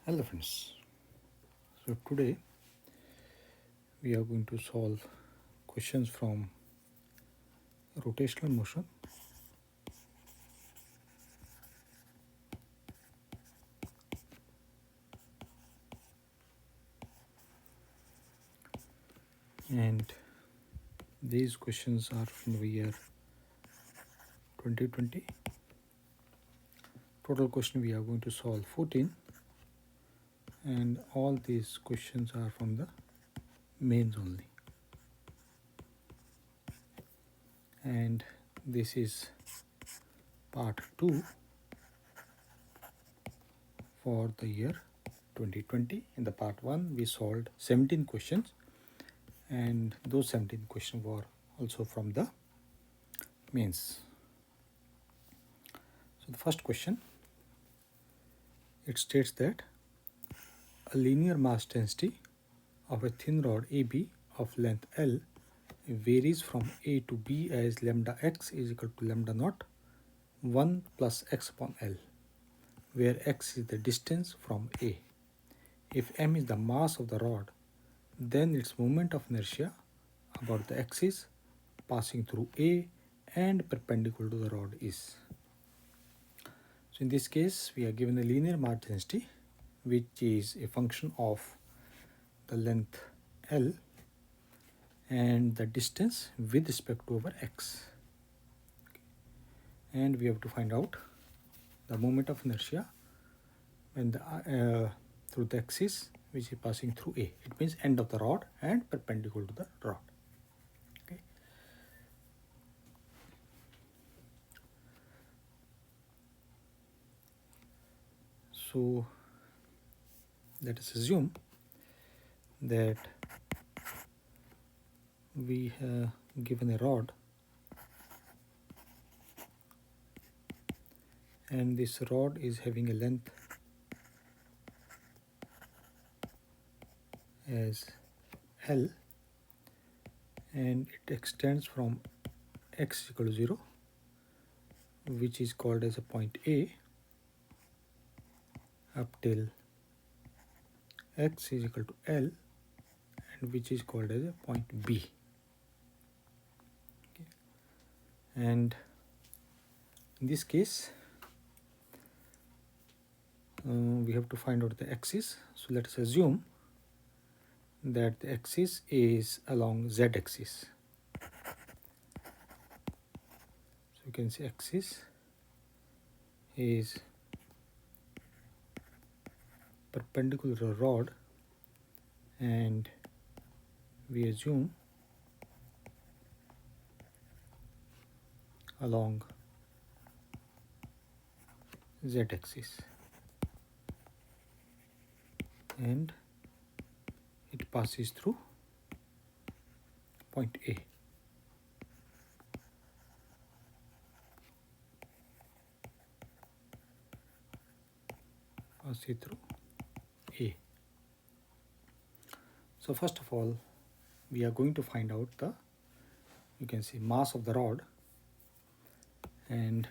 Hello friends, so today we are going to solve questions from rotational motion and these questions are from the year 2020. Total question we are going to solve 14 and all these questions are from the mains only, and this is part 2 for the year 2020. In the part 1 we solved 17 questions and those 17 questions were also from the mains. So the first question, it states that a linear mass density of a thin rod AB of length L varies from A to B as lambda x is equal to lambda naught 1 plus x upon L, where x is the distance from A. If m is the mass of the rod, then its moment of inertia about the axis passing through A and perpendicular to the rod is. So in this case we are given a linear mass density which is a function of the length L and the distance with respect to our x. And we have to find out the moment of inertia when the through the axis which is passing through A. It means end of the rod and perpendicular to the rod. Okay. So let us assume that we have given a rod and this rod is having a length as L and it extends from x equal to 0, which is called as a point A, up till x is equal to L and which is called as a point B. Okay. And in this case we have to find out the axis. So let us assume that the axis is along z axis. So you can say axis is perpendicular to the rod and we assume along z axis and it passes through point A. Passes through A. So first of all we are going to find out the, you can see, mass of the rod, and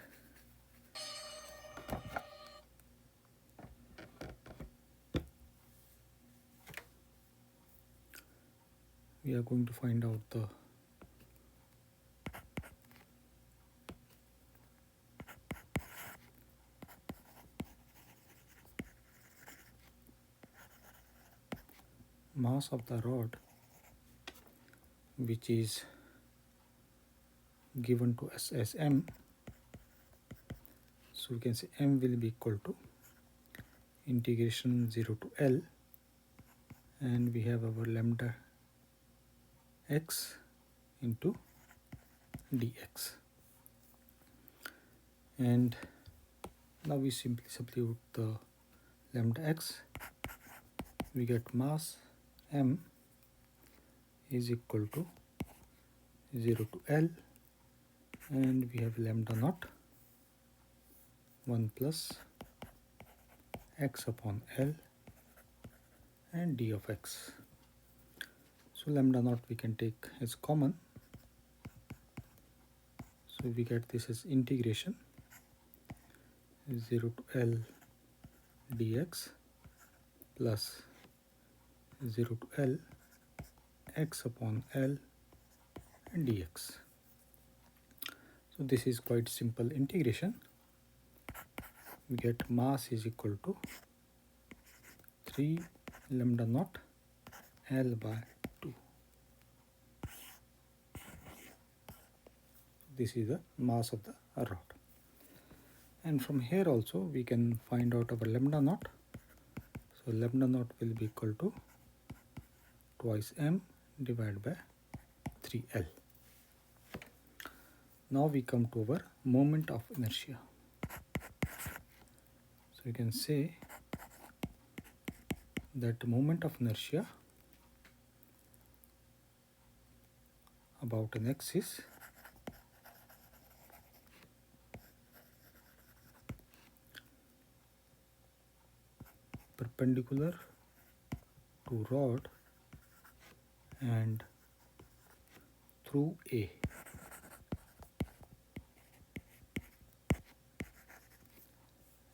we are going to find out the mass of the rod, which is given to us as m. So we can say m will be equal to integration 0 to L, and we have our lambda x into dx. And now we simply substitute the lambda x, we get mass m is equal to 0 to L, and we have lambda naught 1 plus x upon L and d of x. So lambda naught we can take as common, so we get this as integration 0 to L dx plus 0 to L x upon L and dx. So this is quite simple integration. We get mass is equal to 3 lambda naught L by 2. This is the mass of the rod. And from here also we can find out our lambda naught. So lambda naught will be equal to twice m divided by 3L. Now we come to our moment of inertia. So you can say that moment of inertia about an axis perpendicular to rod and through A.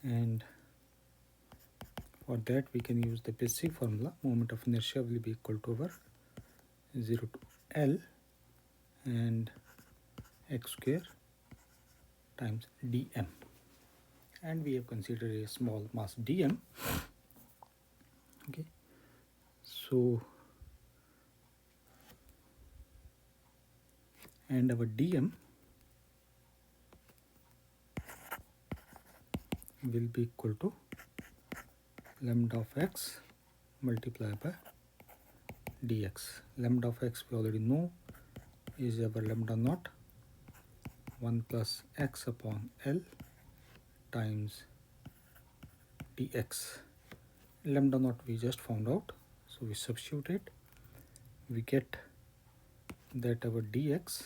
And for that we can use the basic formula. Moment of inertia will be equal to over 0 to L and x square times dm. And we have considered a small mass dm. Okay, so and our dm will be equal to lambda of x multiplied by dx. Lambda of x we already know is our lambda naught 1 plus x upon L times dx. Lambda naught we just found out, so we substitute it. We get that our dx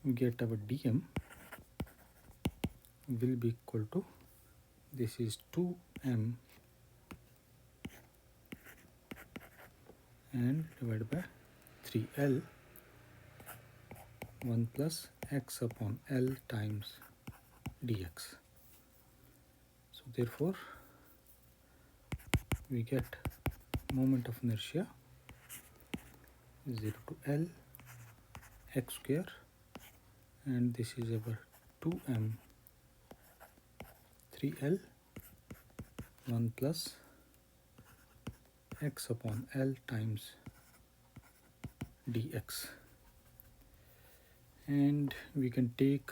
dm will be equal to, this is 2m and divided by 3L 1 plus x upon L times dx. So therefore we get moment of inertia 0 to L x square, and this is our 2m 3L 1 plus x upon L times dx. And we can take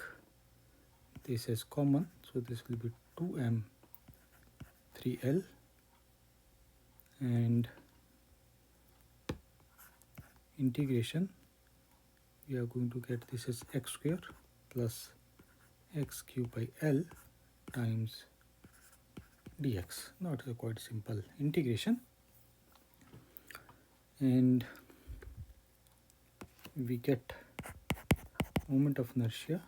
this as common, so this will be 2m 3L and integration, we are going to get this as x square plus x cube by L times dx. Now it is a quite simple integration, and we get moment of inertia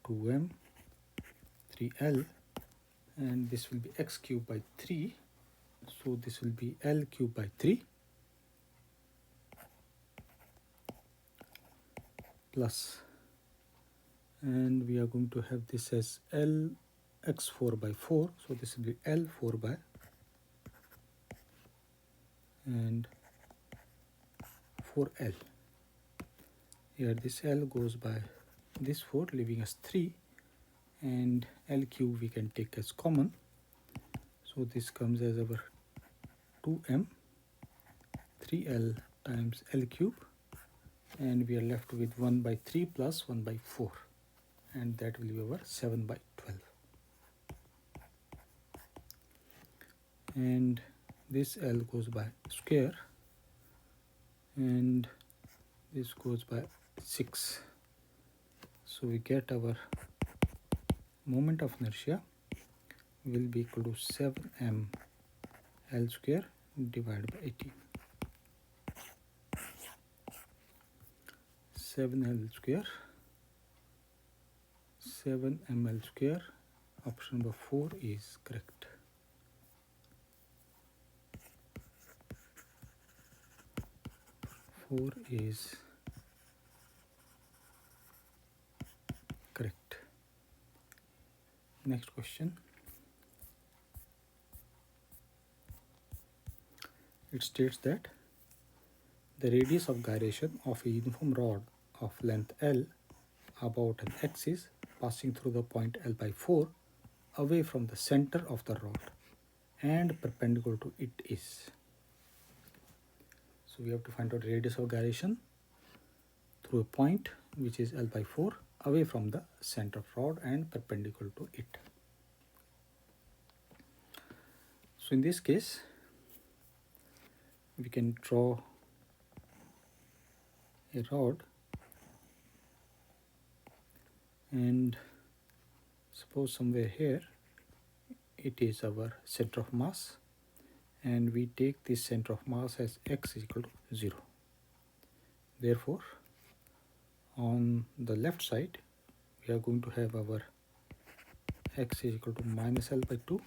2m 3L, and this will be x cube by 3, so this will be L cube by 3 plus, and we are going to have this as L x4 by 4, so this will be L4 by and 4L. Here this L goes by this 4, leaving us 3, and L cube we can take as common, so this comes as our 2m 3L times L cube, and we are left with 1 by 3 plus 1 by 4, and that will be over 7 by 12. And this L goes by square, and this goes by 6. So we get our moment of inertia will be equal to 7m L square divided by 18. 7L square, 7ml square. Option number 4 is correct. Is Next question. It states that the radius of gyration of a uniform rod of length L about an axis passing through the point L by 4 away from the center of the rod and perpendicular to it is. So we have to find out radius of gyration through a point which is L by 4 away from the center of rod and perpendicular to it. So in this case, we can draw a rod and suppose somewhere here it is our center of mass, and we take this center of mass as x is equal to 0. Therefore, on the left side we are going to have our x is equal to minus L by 2,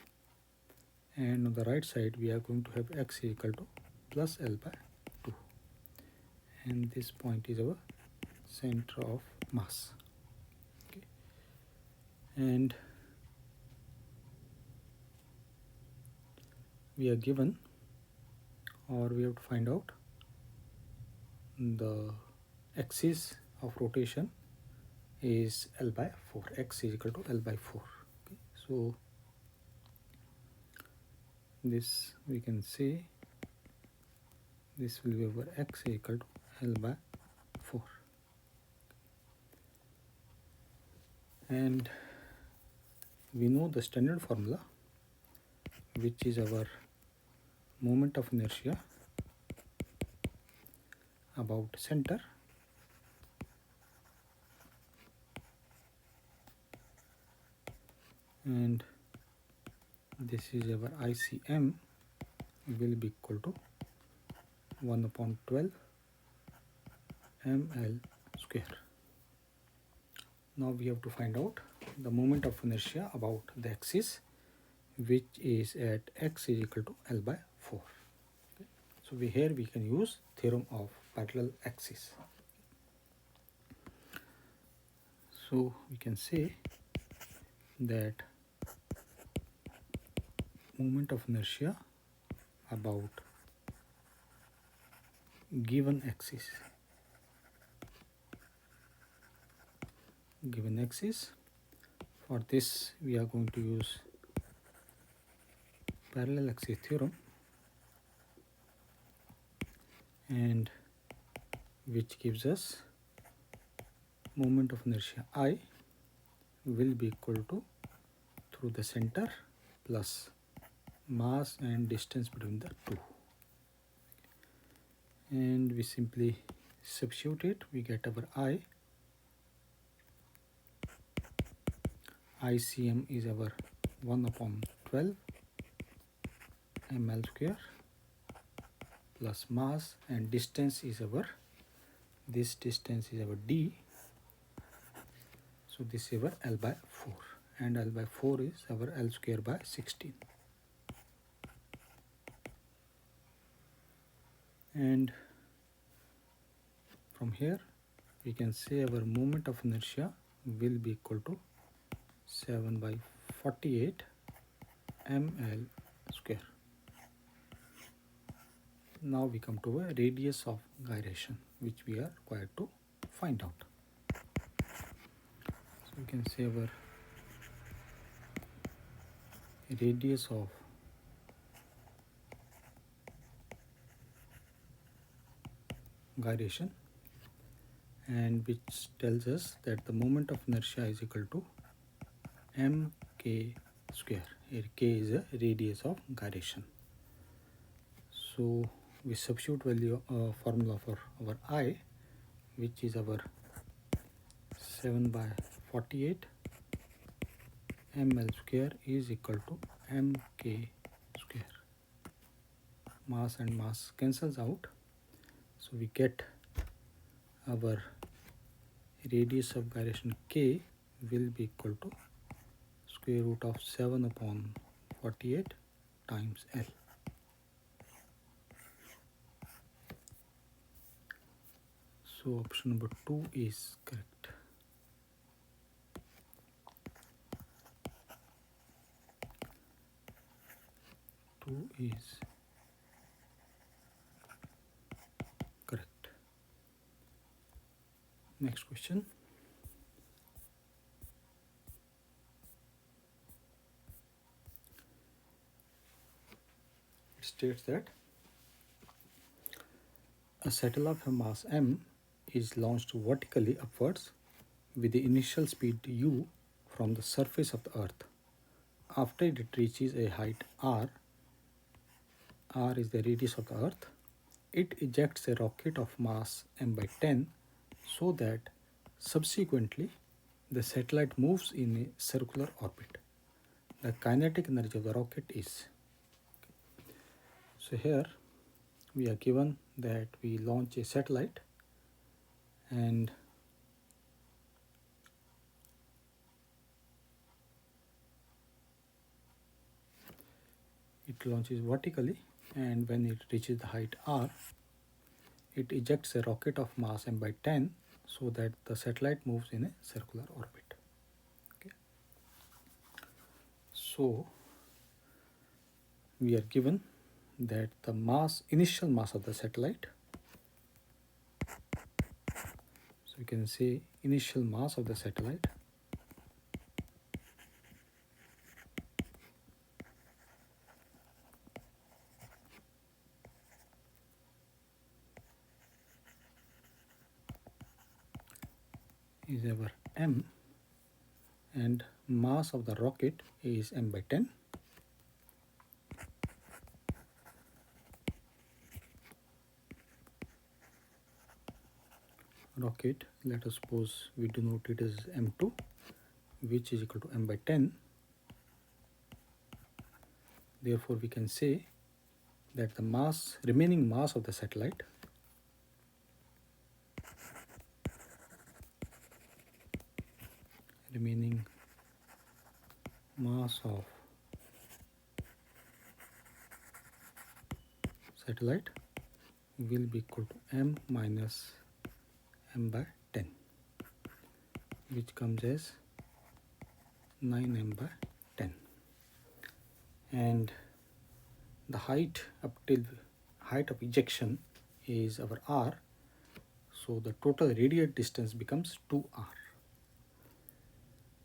and on the right side we are going to have x is equal to plus L by 2, and this point is our center of mass. Okay. And we are given, or we have to find out the axis of rotation is L by 4, x is equal to L by 4. Okay. So this we can say this will be our x is equal to L by 4, and we know the standard formula, which is our moment of inertia about center and this is our ICM will be equal to 1 upon 12 ml square. Now we have to find out the moment of inertia about the axis, which is at x is equal to L by 4. Okay. So here we can use theorem of parallel axis. So we can say that moment of inertia about given axis for this we are going to use parallel axis theorem, and which gives us moment of inertia I will be equal to through the center plus mass and distance between the two, and we simply substitute it. We get our ICM is our 1 upon 12 ml square plus mass, and distance is our, this distance is our d, so this is our L by 4, and L by 4 is our L square by 16. And from here we can say our moment of inertia will be equal to 7 by 48 ml square. Now we come to a radius of gyration, which we are required to find out. So we can say our radius of gyration, and which tells us that the moment of inertia is equal to mk square. Here k is a radius of gyration. So we substitute value formula for our I, which is our 7 by 48 ml square is equal to mk square. Mass and mass cancels out, so we get our radius of gyration k will be equal to square root of 7 upon 48 times L. So option number 2 is correct. is correct. Next question. It states that a satellite of a mass m is launched vertically upwards with the initial speed u from the surface of the earth. After it reaches a height r is the radius of the earth, it ejects a rocket of mass m by 10 so that subsequently the satellite moves in a circular orbit. The kinetic energy of the rocket is. So here we are given that we launch a satellite and it launches vertically, and when it reaches the height r, it ejects a rocket of mass m by 10 so that the satellite moves in a circular orbit. Okay. So we are given that the initial mass of the satellite, so we can say initial mass of the satellite is our m, and mass of the rocket is m by 10. Rocket, let us suppose we denote it as m2, which is equal to m by 10. Therefore we can say that the remaining mass of the satellite will be equal to m minus m by 10, which comes as 9m by 10, and the height up till height of ejection is our r, so the total radial distance becomes 2r,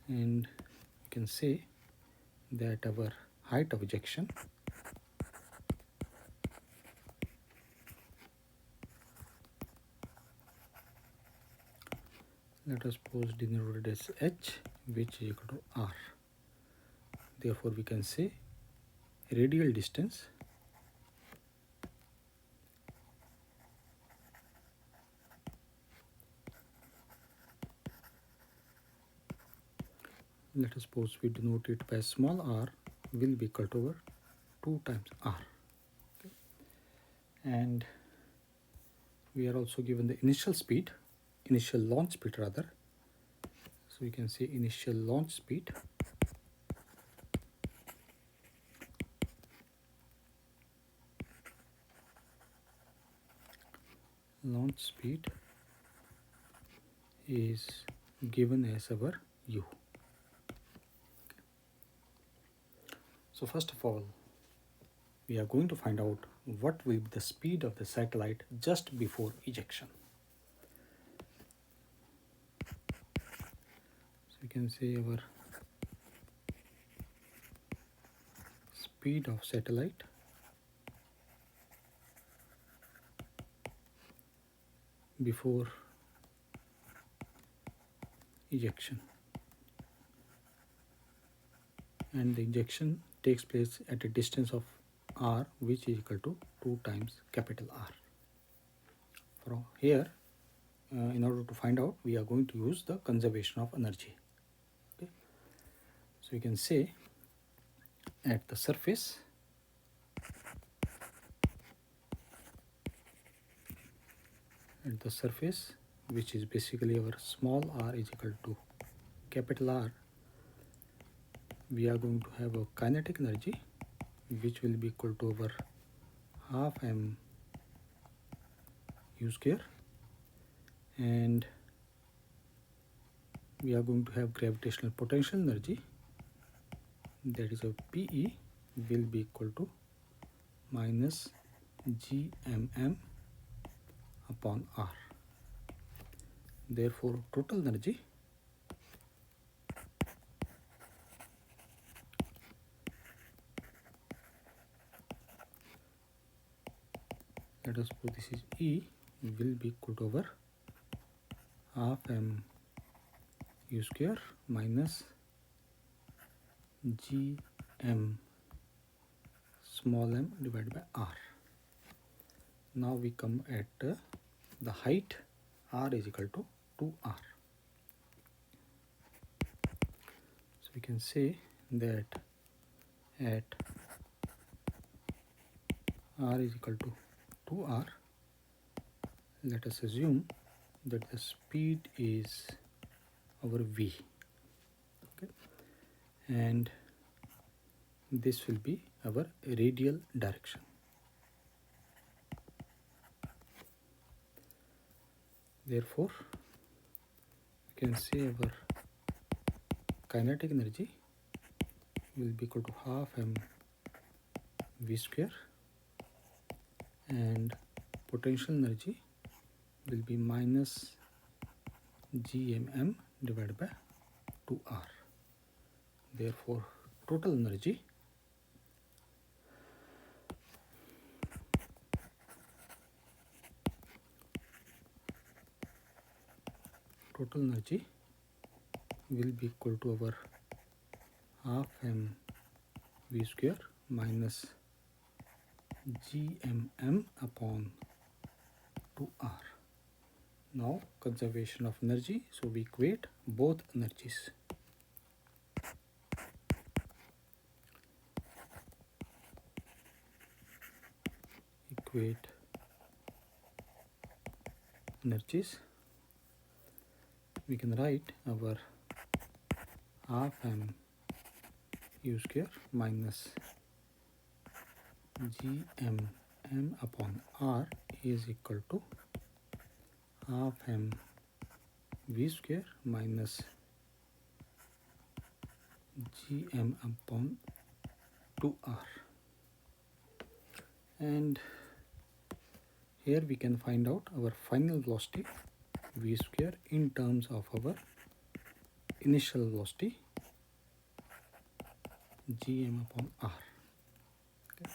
and you can say that our height of ejection let us suppose denoted as h, which is equal to r. Therefore we can say radial distance let us suppose we denote it by small r will be equal to over 2 times r. Okay. And we are also given the initial launch speed rather. So we can say initial launch speed is given as our u. So first of all, we are going to find out what will be the speed of the satellite just before ejection. So we can say our speed of satellite before ejection, and the ejection takes place at a distance of r, which is equal to 2 times capital R. From here, in order to find out, we are going to use the conservation of energy. Okay. So we can say at the surface, which is basically our small r is equal to capital R, we are going to have a kinetic energy which will be equal to over half m u square, and we are going to have gravitational potential energy, that is a PE will be equal to minus gmm upon r. Therefore, total energy let us suppose this is E will be equal to over half m u square minus gm small m divided by r. Now we come at the height r is equal to 2r. So we can say that at r is equal to 2r, let us assume that the speed is our v, okay, and this will be our radial direction. Therefore, we can say our kinetic energy will be equal to half m v square, and potential energy will be minus gmm divided by 2r. Therefore, total energy will be equal to our half m v square minus gmm upon 2r. Now conservation of energy, so we equate both energies. Equate energies. We can write our half m u square minus gmm upon r is equal to half m v square minus gm upon 2r. And here we can find out our final velocity v square in terms of our initial velocity gm upon r. Okay.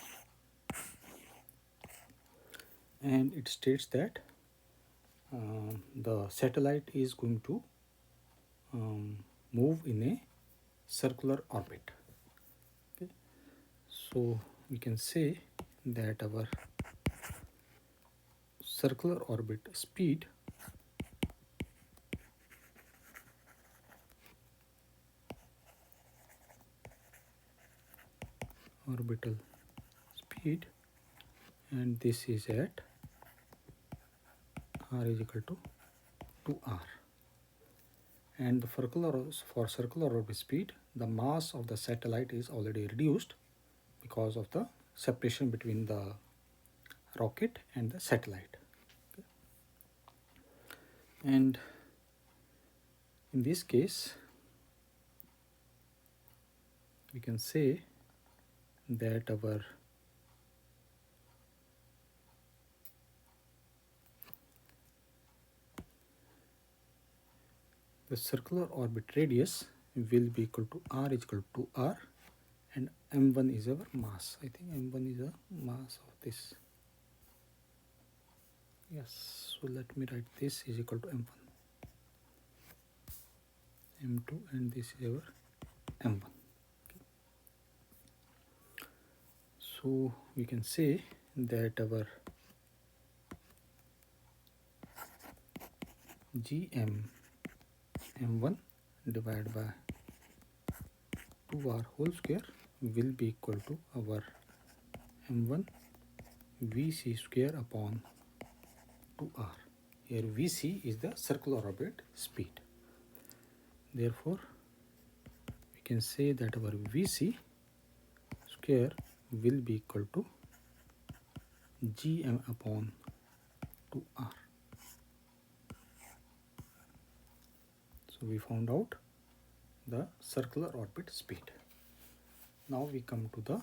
And it states that the satellite is going to move in a circular orbit. Okay. So we can say that our circular orbit speed orbital speed, and this is at r is equal to 2r. And for circular orbit speed, the mass of the satellite is already reduced because of the separation between the rocket and the satellite. Okay. And in this case, we can say that our the circular orbit radius will be equal to r is equal to r, and m1 is our mass. I think m1 is the mass of this. Yes, so let me write this is equal to m1, m2, and this is our m1. Okay. So we can say that our gm m1 divided by 2r whole square will be equal to our m1 vc square upon 2r. Here vc is the circular orbit speed. Therefore, we can say that our vc square will be equal to gm upon 2r. So we found out the circular orbit speed. Now we come to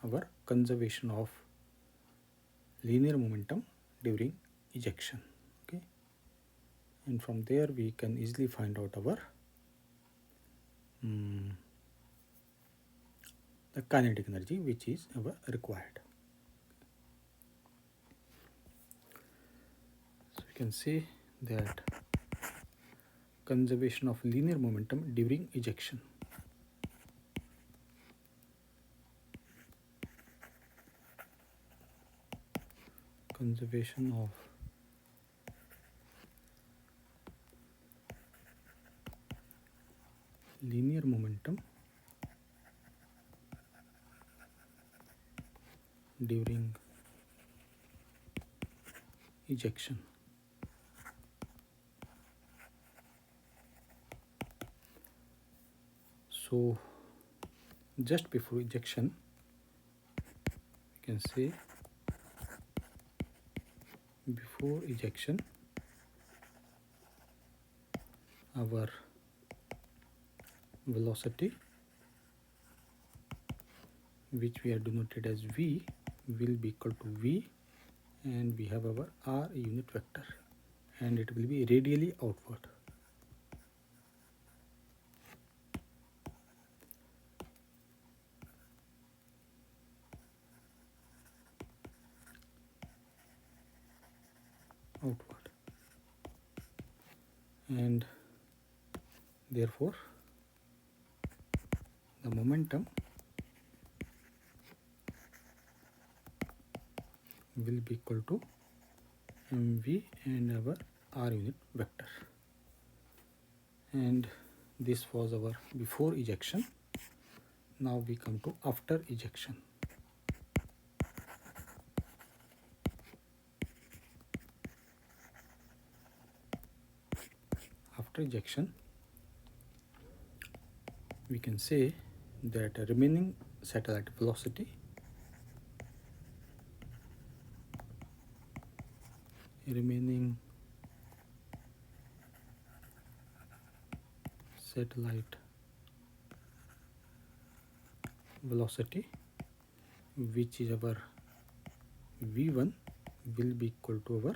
our conservation of linear momentum during ejection. Okay, and from there we can easily find out our the kinetic energy which is our required. So we can say that conservation of linear momentum during ejection. Conservation of linear momentum during ejection. So just before ejection, we can say before ejection our velocity, which we are denoted as V, will be equal to V, and we have our R unit vector, and it will be radially outward. And therefore the momentum will be equal to mv and our r unit vector. And this was our before ejection. Now we come to after ejection. After ejection, we can say that remaining satellite velocity which is our v1 will be equal to our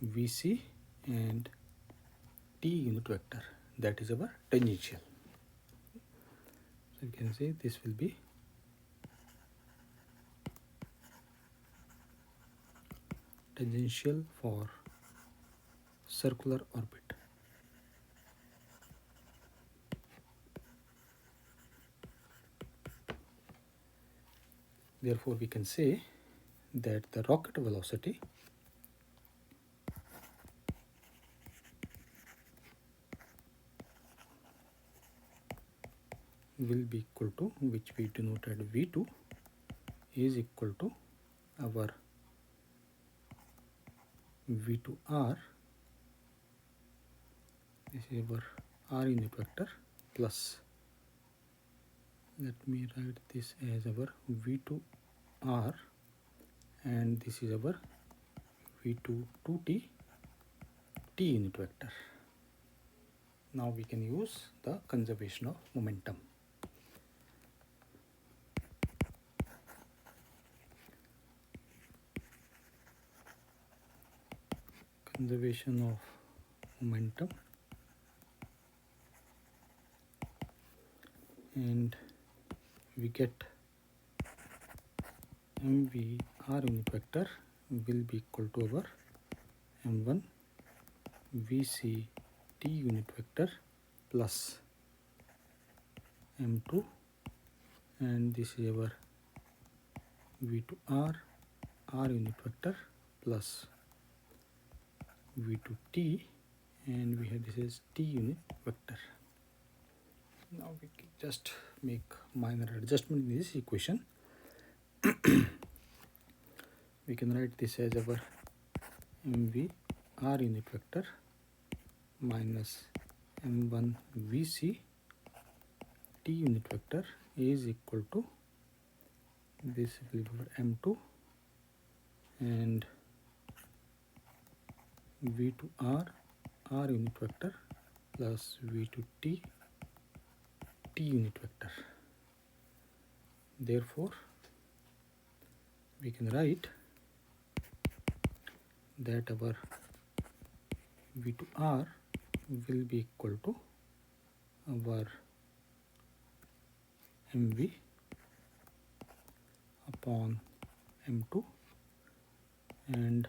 vc and t unit vector, that is our tangential. So you can say this will be tangential for circular orbit. Therefore we can say that the rocket velocity will be equal to, which we denoted v2, is equal to our v2r, this is our r unit vector, plus, let me write this as our v2r, and this is our v2t t unit vector. Now we can use the conservation of momentum. Conservation of momentum, and we get mv r unit vector will be equal to our m1 vc t unit vector plus m2, and this is our v2r r unit vector plus v2t, and we have this as t unit vector. Now we can just make minor adjustment in this equation. We can write this as our mv r unit vector minus m1 vc t unit vector is equal to, this will be our m2 and v2r r unit vector plus v2t t unit vector. Therefore we can write that our V2R will be equal to our mv upon m2, and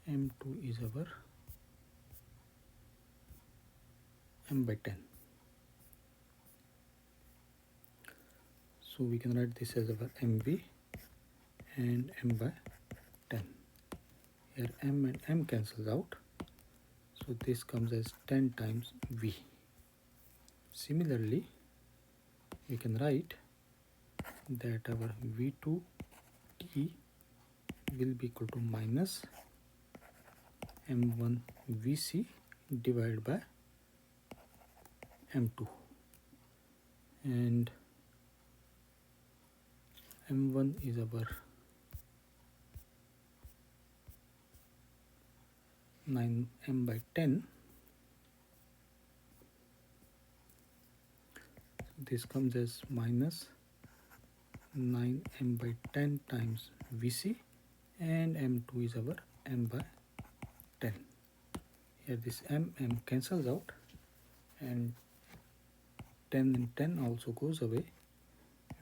m2 is our m by 10. So we can write this as our mv and m by 10. Here m and m cancels out, so this comes as 10 times v. Similarly, we can write that our v2 t will be equal to minus m1 vc divided by m2, and m1 is our 9m by 10. This comes as minus 9m by 10 times vc, and m2 is our m by 10. Here this m cancels out, and 10 and 10 also goes away.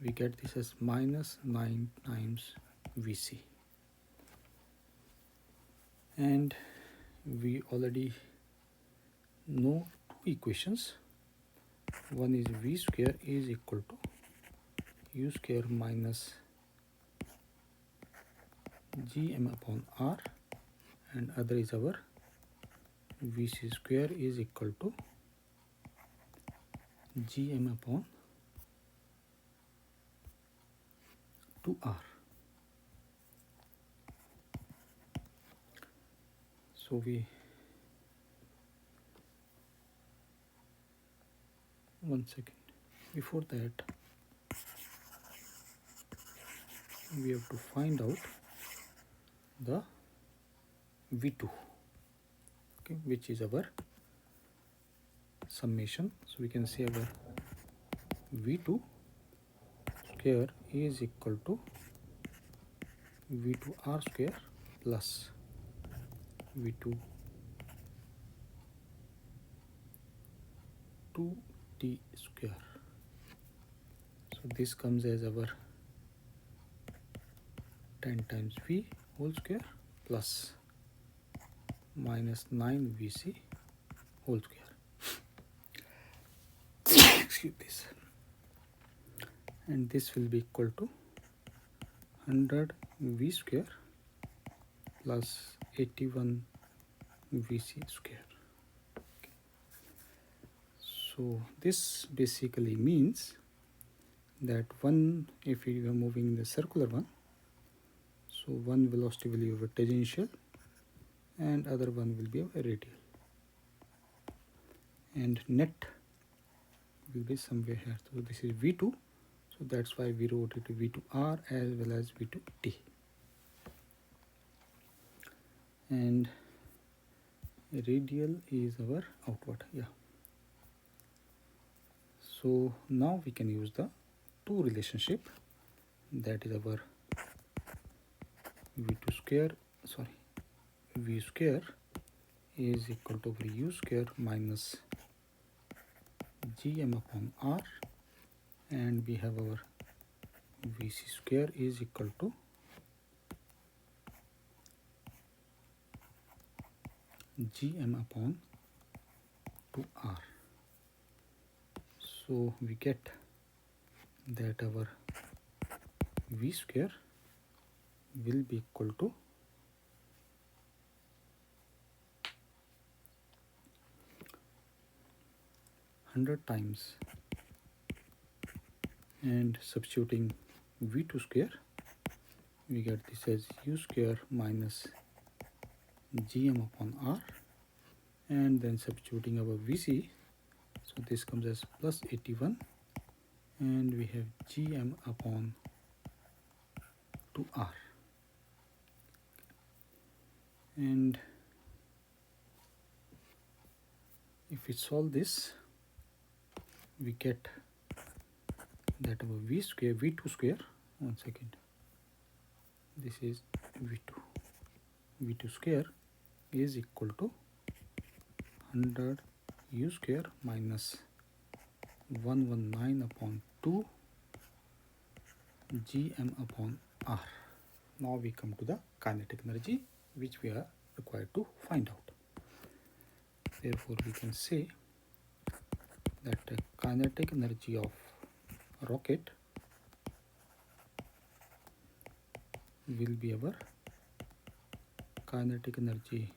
We get this as minus 9 times vc. And we already know two equations. One is v square is equal to u square minus gm upon r, and other is our vc square is equal to gm upon 2r. So one second, before that we have to find out the v2, okay, which is our summation. So we can say our v2 square is equal to v2r square plus v2 2t square. So this comes as our 10 times v whole square plus minus 9 vc whole square. Excuse this. And this will be equal to 100 v square plus 81 vc square. Okay. So this basically means that one, if we are moving in the circular one, so one velocity will be over tangential and other one will be over radial, and net will be somewhere here. So this is v2, so that's why we wrote it v2r as well as v2t. And radial is our outward. Yeah. So now we can use the two relationship, that is our v2 square, v square is equal to u square minus gm upon r, and we have our vc square is equal to gm upon 2r. So we get that our v square will be equal to 100 times, and substituting v2 square, we get this as u square minus gm upon r, and then substituting our vc, so this comes as plus 81, and we have gm upon 2r. And if we solve this, we get that our v2 square 1 second, this is v2. v2 square is equal to 100 u square minus 119 upon 2 gm upon r. Now we come to the kinetic energy which we are required to find out. Therefore we can say that the kinetic energy of rocket will be our kinetic energy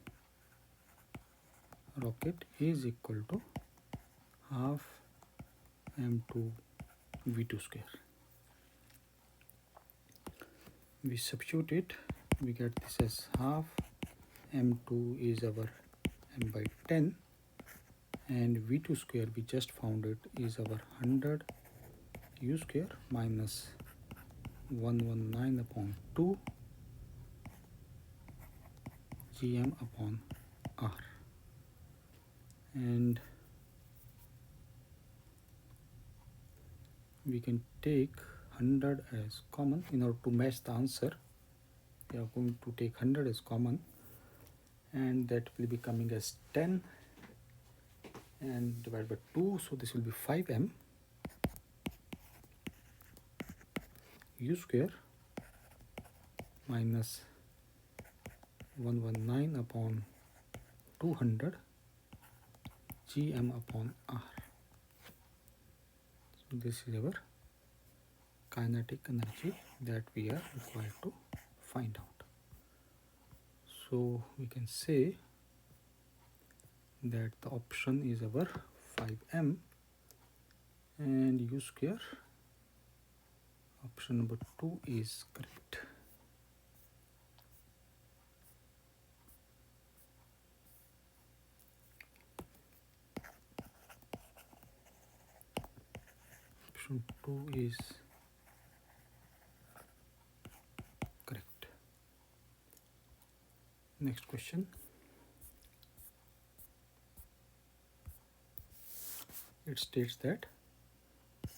rocket is equal to half m2 v2 square. We substitute it, we get this as half m2 is our m by 10, and v2 square we just found it is our 100 u square minus 119 upon 2 gm upon r. And we can take 100 as common. In order to match the answer, we are going to take 100 as common, and that will be coming as 10 and divided by 2, so this will be 5m u square minus 119 upon 200 gm upon r. So this is our kinetic energy that we are required to find out. So we can say that the option is our 5m and u square. Option number 2 is correct. Option 2 is correct. Next question. It states that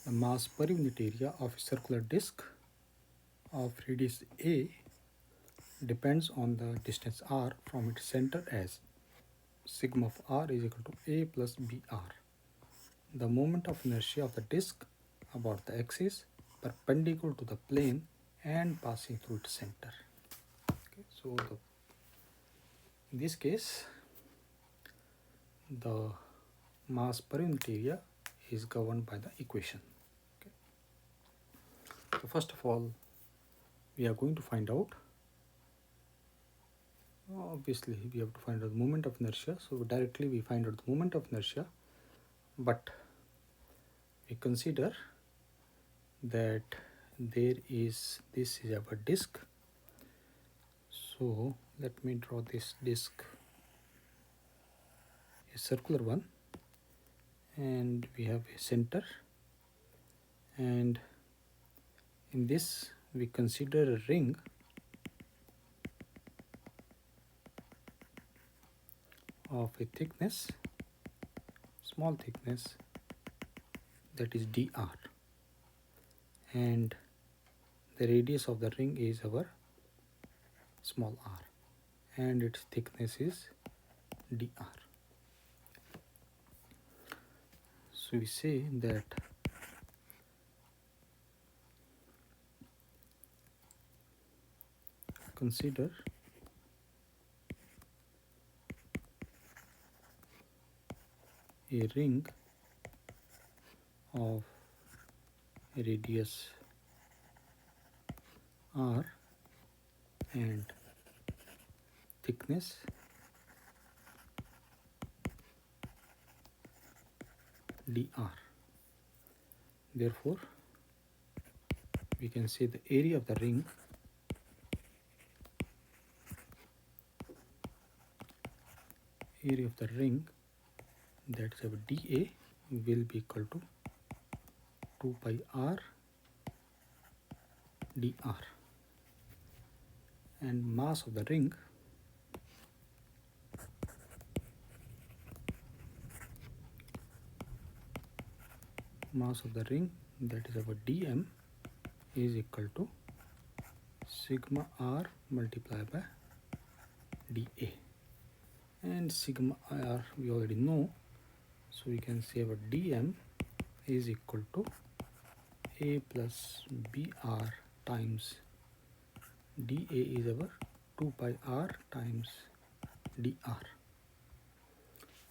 the mass per unit area of a circular disc of radius a depends on the distance r from its center as sigma of r is equal to a plus br. The moment of inertia of the disc about the axis perpendicular to the plane and passing through its center. Okay, so in this case, the mass per unit area is governed by the equation. Okay. So first of all, we are going to find out, obviously we have to find out the moment of inertia, so directly we find out the moment of inertia, but we consider that this is our disc. So let me draw this disc, a circular one, and we have a center, and in this we consider a ring of a thickness, small thickness, that is dr, and the radius of the ring is our small r, and its thickness is dr. So we say that consider a ring of a radius r and thickness dr. Therefore, we can say the area of the ring that is our dA will be equal to 2 pi r dr, and mass of the ring that is our dm is equal to sigma r multiplied by dA, and sigma r we already know, so we can say our dm is equal to a plus br times dA is our 2 pi r times dr.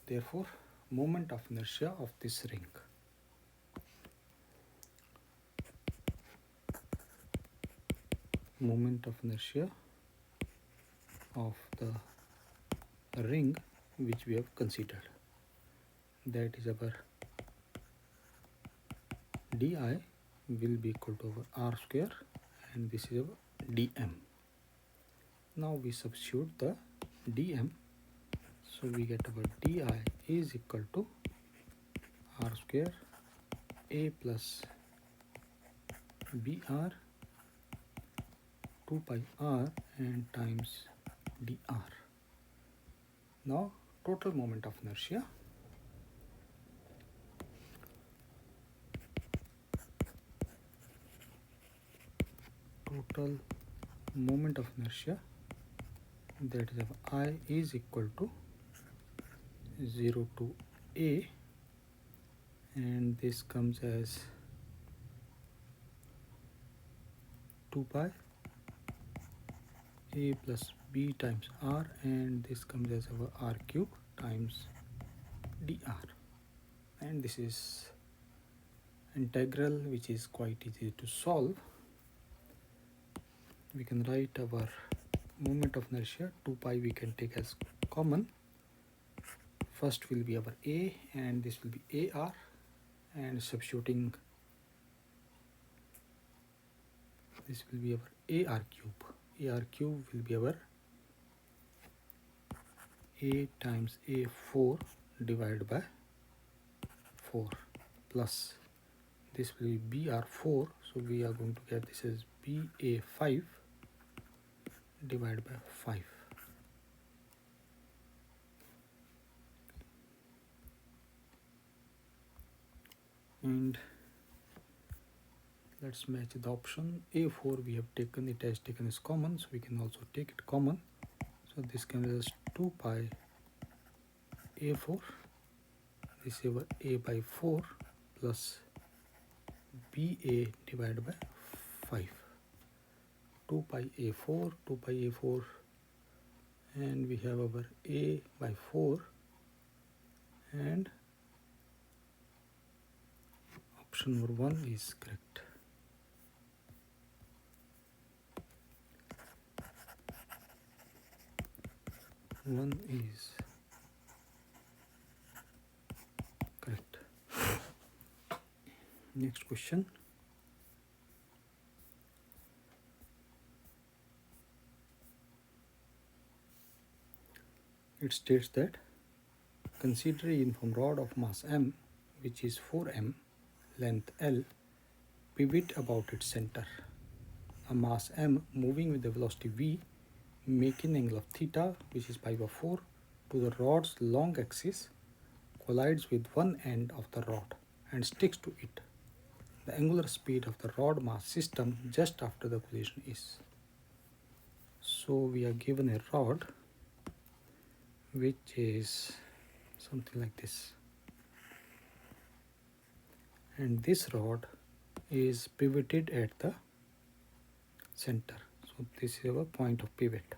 Therefore, moment of inertia of this ring. Moment of inertia of the ring which we have considered, that is our di will be equal to our r square, and this is our dm. Now we substitute the dm, so we get our di is equal to r square a plus br 2 pi r and times dr. Now total moment of inertia, that is I is equal to 0 to a, and this comes as 2 pi a plus b times r, and this comes as our r cube times dr, and this is integral which is quite easy to solve. We can write our moment of inertia, 2 pi we can take as common. First will be our a, and this will be ar, and substituting this will be our ar cube. Ar cube will be our a times a4 divided by 4 plus this will be br4, so we are going to get this as ba5 divided by 5. And let's match the option. A4 we have taken, it has taken as common, so we can also take it common. So this comes as 2 pi a4, this is a by 4 plus ba divided by 5. 2 pi a4, 2 pi a4, and we have our a by 4, and option number 1 is correct. One is correct. Next question. It states that consider a uniform rod of mass m, which is 4m, length L, pivot about its center. A mass m moving with the velocity v, making angle of theta, which is pi by 4, to the rod's long axis, collides with one end of the rod and sticks to it. The angular speed of the rod mass system just after the collision is. So we are given a rod which is something like this, and this rod is pivoted at the center, so this is our point of pivot,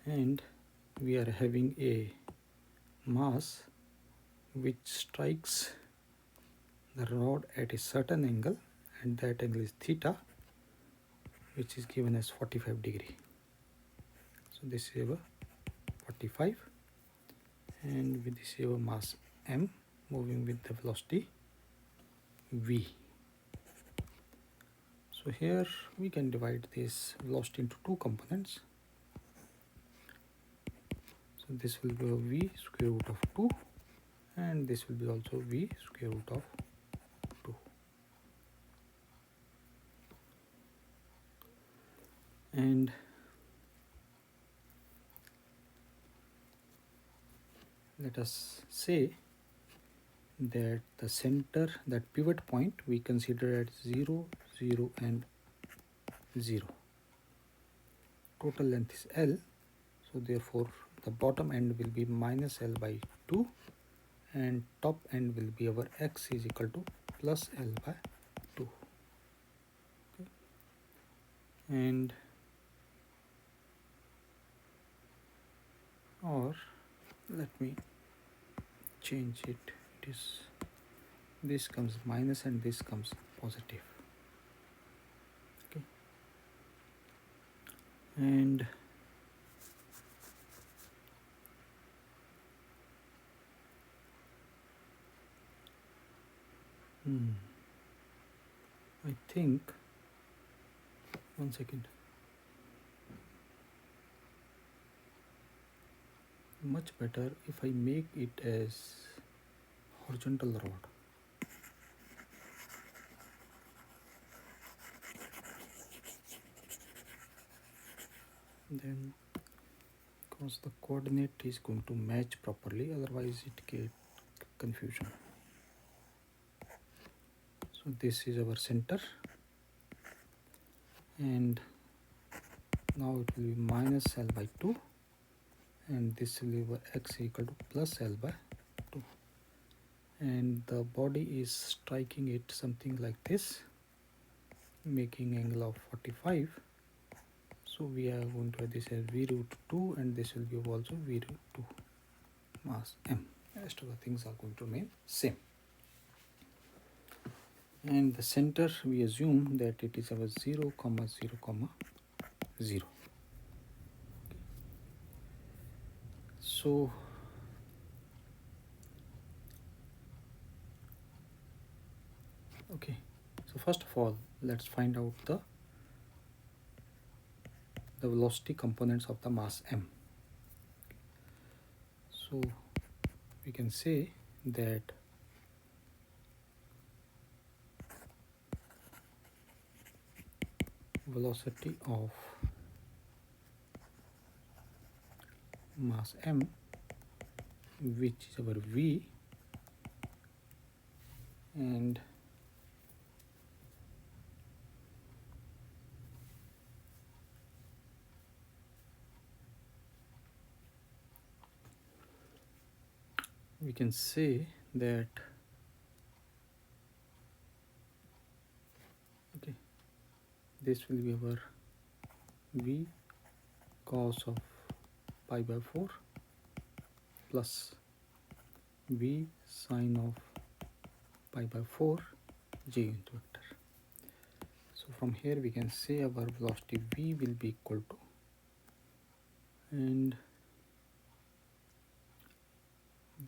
and we are having a mass which strikes the rod at a certain angle, and that angle is theta, which is given as 45 degree. So this is our 45, and with this our mass m moving with the velocity v. So here we can divide this velocity into two components. So this will be v square root of 2, and this will be also v square root of 2. And let us say that the center, that pivot point, we consider at 0, 0 and 0. Total length is L, so therefore the bottom end will be minus L by 2 and top end will be our x is equal to plus L by 2. Okay. And or let me change it, it is this comes minus and this comes positive. Okay. And I think, one second, much better if I make it as horizontal rod. Then because the coordinate is going to match properly, otherwise it get confusion. So this is our center, and now it will be minus L by 2 and this will be our x equal to plus L by 2, and the body is striking it something like this, making angle of 45. So we are going to have this as v root 2 and this will be also v root 2 mass m. Rest of the things are going to remain same. And the center we assume that it is our 0, 0, 0. So okay, so first of all let's find out the velocity components of the mass m. So we can say that velocity of mass m, which is our v, and we can say that okay, this will be our v cos of pi by 4 plus v sine of pi by 4 j unit vector. So from here we can say our velocity v will be equal to, and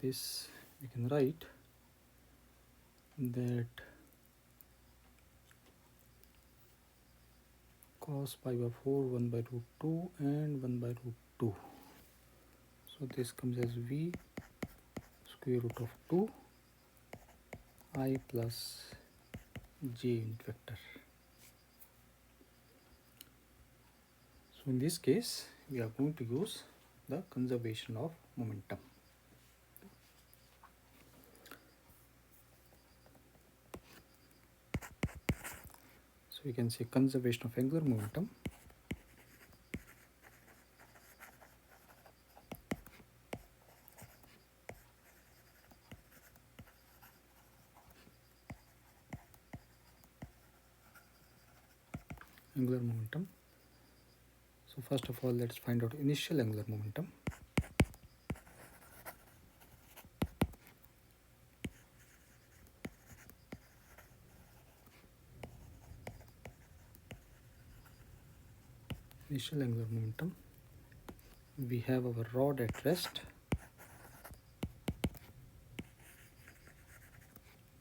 this we can write that cos pi by 4 1 by root 2 and 1 by root 2. So this comes as v square root of 2 I plus j unit vector. So in this case we are going to use the conservation of momentum. So we can say conservation of angular momentum So first of all let's find out initial angular momentum. Initial angular momentum, we have our rod at rest,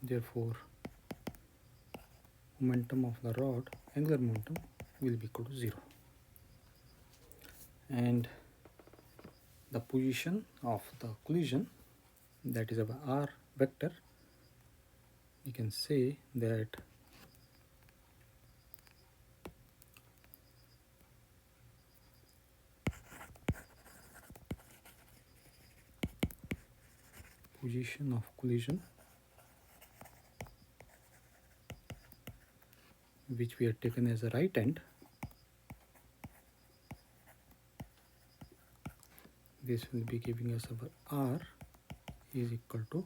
therefore momentum of the rod, angular momentum, will be equal to 0, and the position of the collision, that is our r vector, we can say that position of collision which we have taken as a right end. This will be giving us our R is equal to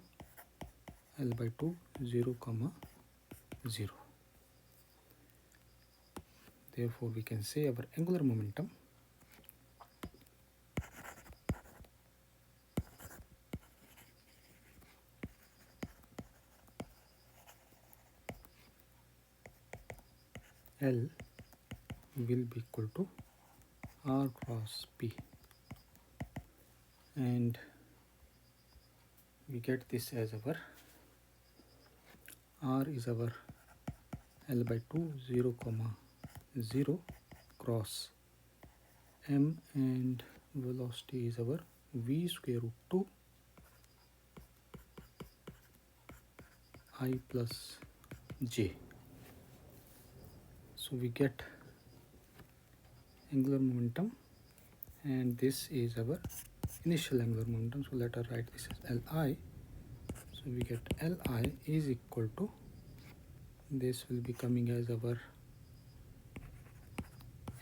L by 2 0, 0. Therefore, we can say our angular momentum L will be equal to R cross P, and we get this as our R is our L by 2 0, 0 cross M, and velocity is our V square root 2 I plus J. So we get angular momentum, and this is our initial angular momentum. So let us write this as Li. So we get Li is equal to, this will be coming as our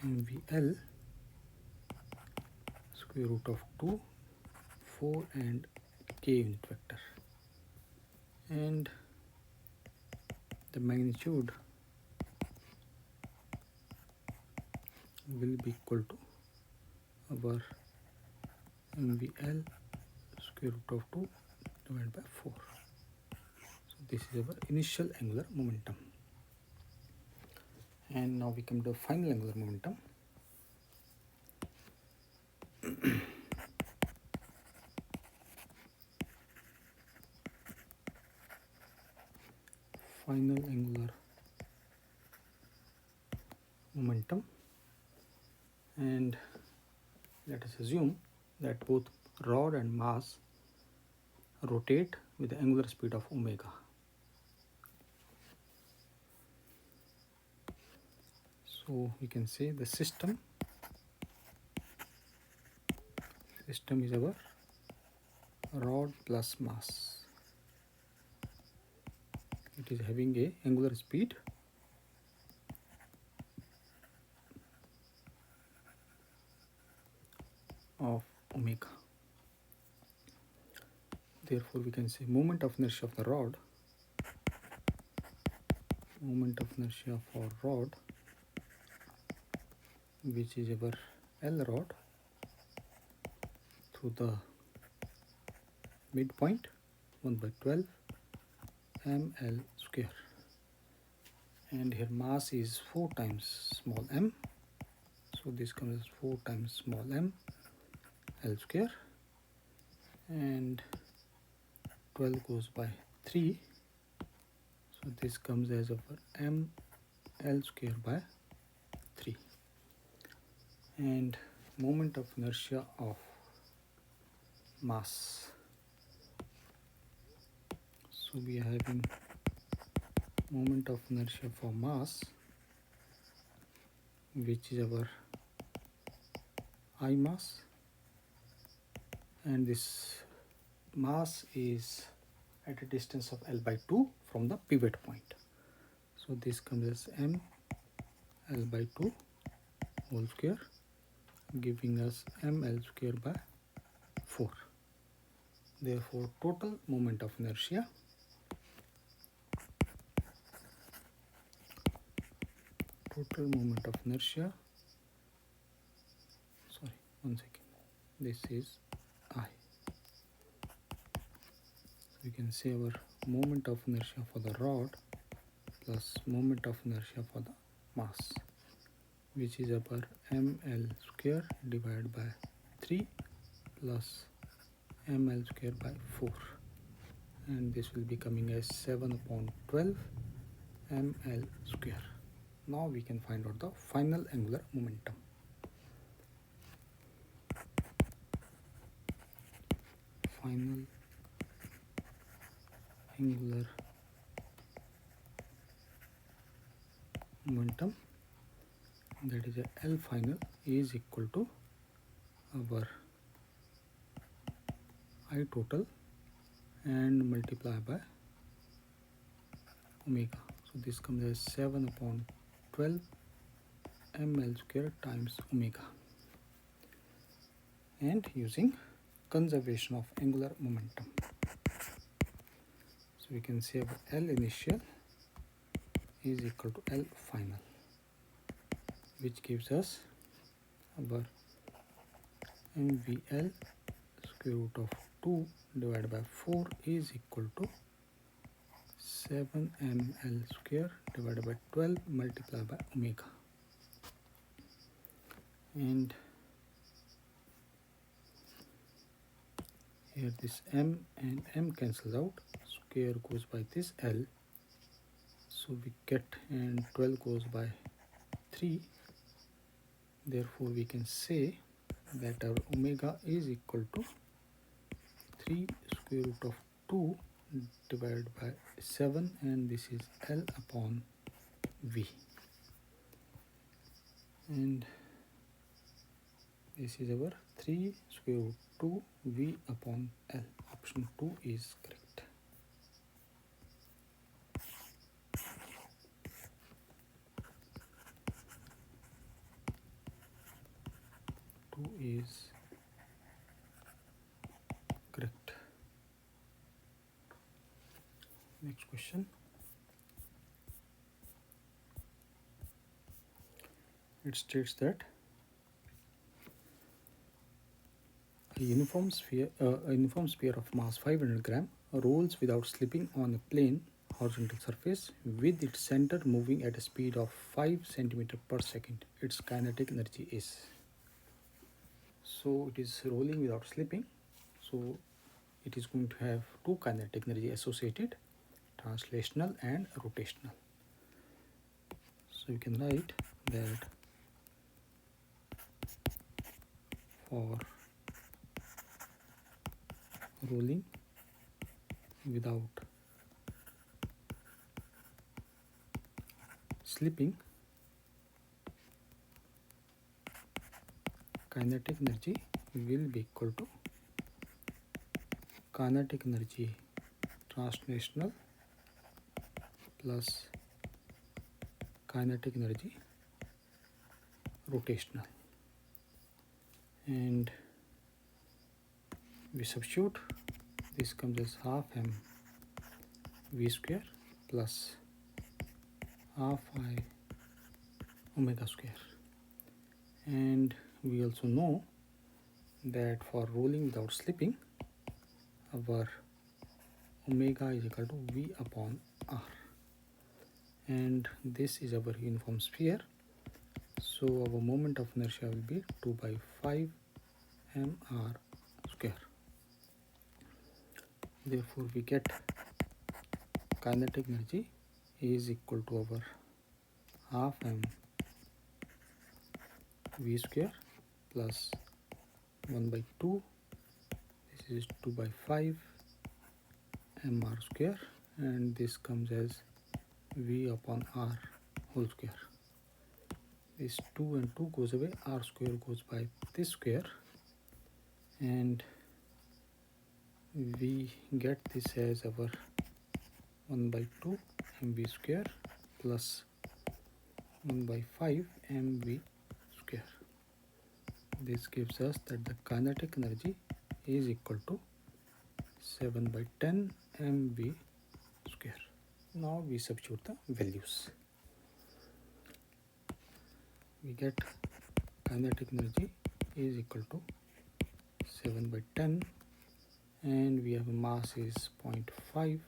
MVL square root of 2, 4 and K unit vector, and the magnitude will be equal to our MVL square root of 2 divided by 4. So this is our initial angular momentum. And now we come to final angular momentum. Final angular momentum, and let us assume that both rod and mass rotate with the angular speed of omega. So we can say the system is our rod plus mass. It is having a angular speed of omega. Therefore, we can say moment of inertia of the rod, which is our L rod through the midpoint 1 by 12 ml square, and here mass is 4 times small m, so this comes as 4 times small m L square, and 12 goes by 3, so this comes as over m L square by 3, and moment of inertia of mass. So we are having moment of inertia for mass, which is our I mass, and this mass is at a distance of L by 2 from the pivot point. So this comes as m L by 2 whole square, giving us m L square by 4. Therefore, total moment of inertia this is I. So we can say our moment of inertia for the rod plus moment of inertia for the mass, which is our ml square divided by 3 plus ml square by 4, and this will be coming as 7 upon 12 ml square. Now we can find out the final angular momentum. Final angular momentum, that is a L final, is equal to our I total and multiply by omega. So this comes as 7 upon 12 ml square times omega, and using conservation of angular momentum. So we can say our L initial is equal to L final, which gives us our MVL square root of 2 divided by 4 is equal to 7 ml square divided by 12 multiplied by omega. And here this m and m cancels out, square goes by this L, so we get, and 12 goes by 3, therefore we can say that our omega is equal to 3 square root of 2 divided by 7, and this is L upon V, and this is our 3 square root 2 V upon L. Option 2 is correct. Two is correct. Next question. It states that a uniform sphere of mass 500 gram rolls without slipping on a plane horizontal surface with its center moving at a speed of 5 centimeter per second. Its kinetic energy is. So it is rolling without slipping. So it is going to have two kinetic energy associated, translational and rotational. So we can write that for rolling without slipping, kinetic energy will be equal to kinetic energy translational plus kinetic energy rotational, and we substitute, this comes as half m v square plus half I omega square, and we also know that for rolling without slipping our omega is equal to V upon R, and this is our uniform sphere, so our moment of inertia will be 2 by 5 mr square. Therefore we get kinetic energy is equal to our half m v square plus 1 by 2, this is 2 by 5 mr square, and this comes as V upon R whole square. This 2 and 2 goes away, R square goes by this square, and we get this as our 1 by 2 mv square plus 1 by 5 mv square. This gives us that the kinetic energy is equal to 7 by 10 mv square. Now we substitute the values. We get kinetic energy is equal to 7 by 10, and we have a mass is 0.5,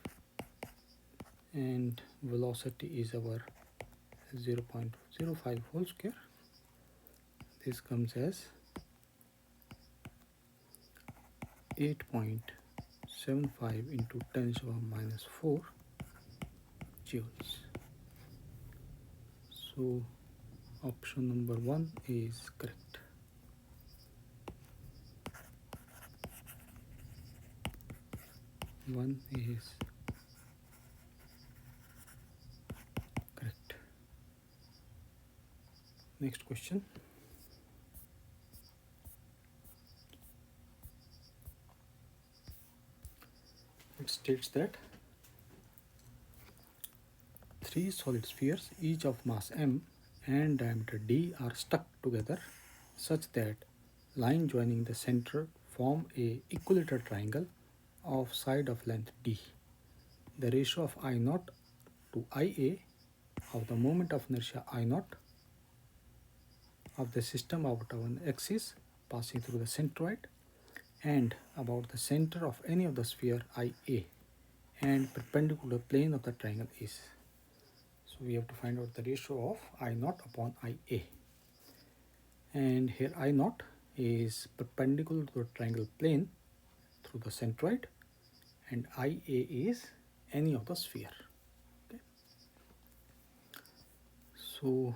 and velocity is our 0.05 whole square. This comes as 8.75 into 10 to the power minus 4 joules. So option number 1 is correct. One is correct. Next question. It states that 3 solid spheres, each of mass m, and diameter d are stuck together such that line joining the center form a equilateral triangle of side of length d. The ratio of I naught to IA of the moment of inertia I naught of the system about one axis passing through the centroid and about the center of any of the sphere IA and perpendicular to the plane of the triangle is. So we have to find out the ratio of I naught upon IA. And here I naught is perpendicular to the triangle plane through the centroid and IA is any of the sphere. Okay. So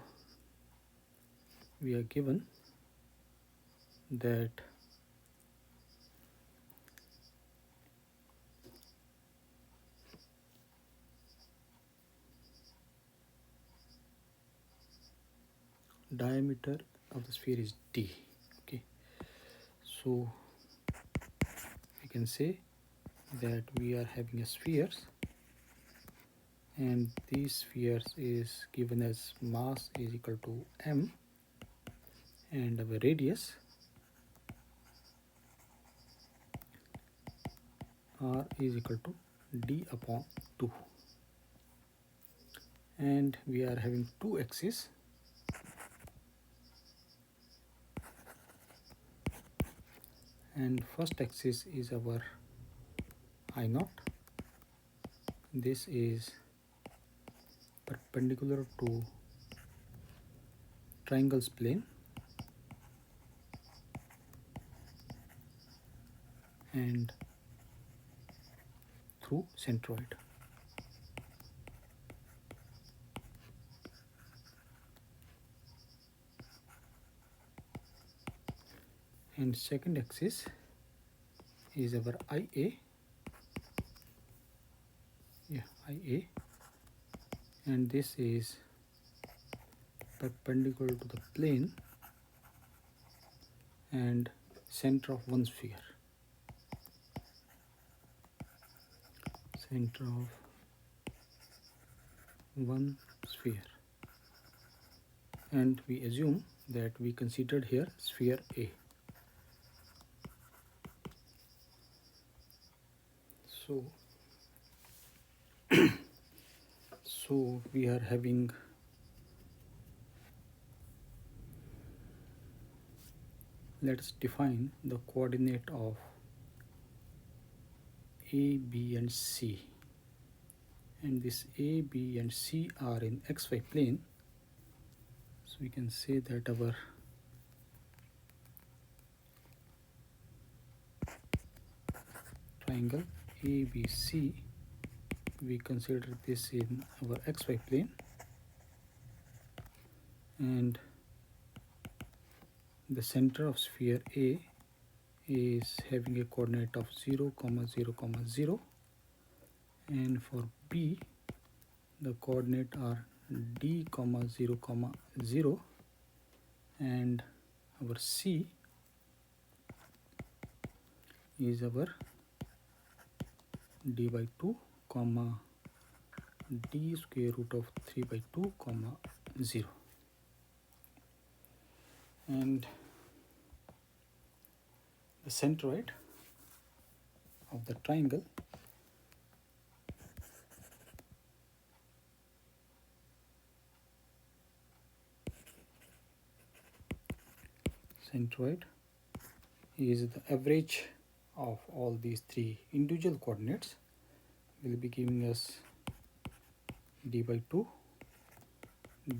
we are given that diameter of the sphere is d. Okay, so we can say that we are having a spheres and these spheres is given as mass is equal to m and our radius r is equal to d upon 2, and we are having two axes and first axis is our I naught. This is perpendicular to triangle's plane and through centroid. And second axis is our IA, IA, and this is perpendicular to the plane and center of one sphere, center of one sphere, and we assume that we considered here sphere A. So we are having let's define the coordinate of A, B and C, and this A, B and C are in xy plane. So we can say that our triangle ABC, we consider this in our xy plane, and the center of sphere A is having a coordinate of 0, 0, 0, and for B the coordinate are d, 0, 0, and our C is our d by 2, d square root of 3 by 2, 0. And the centroid of the triangle is the average of all these three individual coordinates will be giving us d by 2,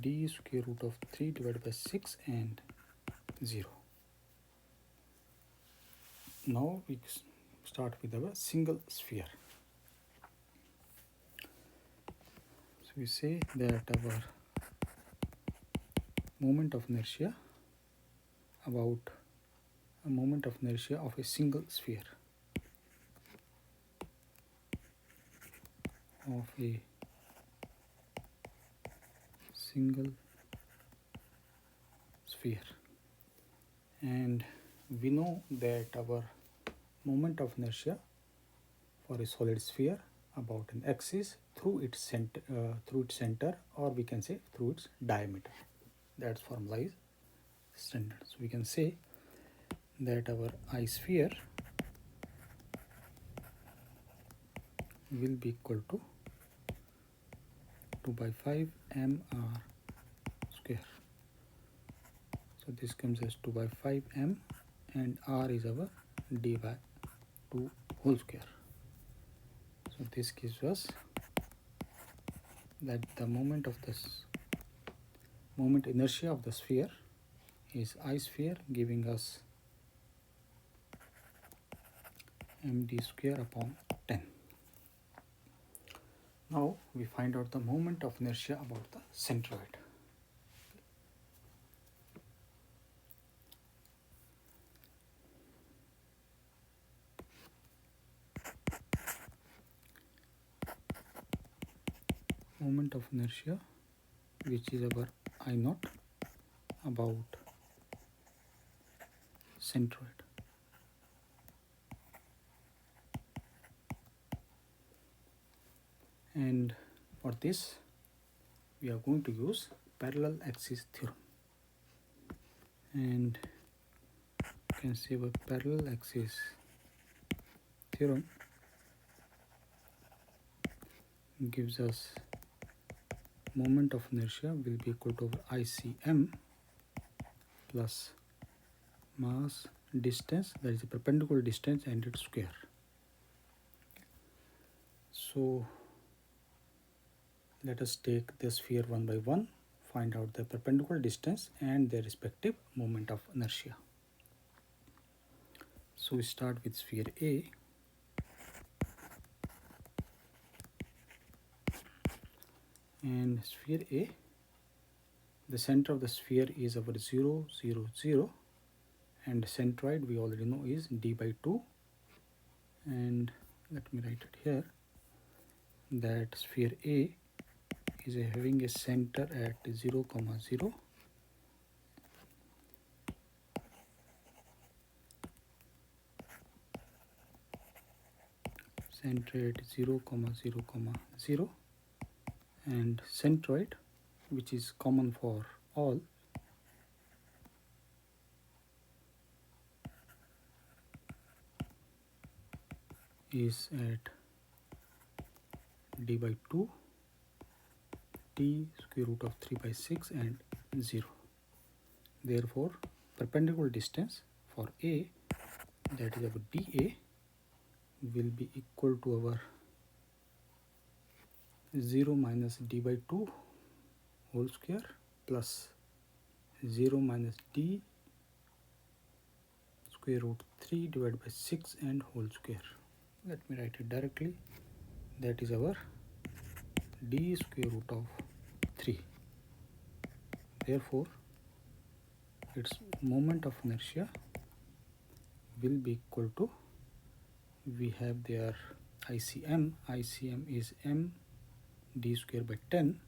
d square root of 3 divided by 6 and 0. Now we start with our single sphere. So we say that our moment of inertia about a moment of inertia of a single sphere and we know that our moment of inertia for a solid sphere about an axis through its center or we can say through its diameter. That formula is standard. So we can say that our I sphere will be equal to 2 by 5 mr square. So this comes as 2 by 5 m, and r is our d by 2 whole square. So this gives us that the moment inertia of the sphere is I sphere, giving us md square upon 10. Now we find out the moment of inertia about the centroid. Moment of inertia, which is our I naught about centroid. And for this we are going to use parallel axis theorem, and you can say our parallel axis theorem gives us moment of inertia will be equal to ICM plus mass distance, that is a perpendicular distance, and its square. So let us take the sphere one by one, find out the perpendicular distance and their respective moment of inertia. So we start with sphere A. And sphere A, the center of the sphere is our 0, 0, 0, and centroid we already know is d by 2. And let me write it here, that sphere A is having a center at 0, 0, center at 0, 0, 0, and centroid, which is common for all, is at d by 2, t square root of 3 by 6 and 0. Therefore, perpendicular distance for A, that is our dA, will be equal to our 0 minus d by 2 whole square plus 0 minus d square root 3 divided by 6 and whole square. Let me write it directly, that is our d square root of 3. Therefore, its moment of inertia will be equal to, we have there ICM is m d square by 10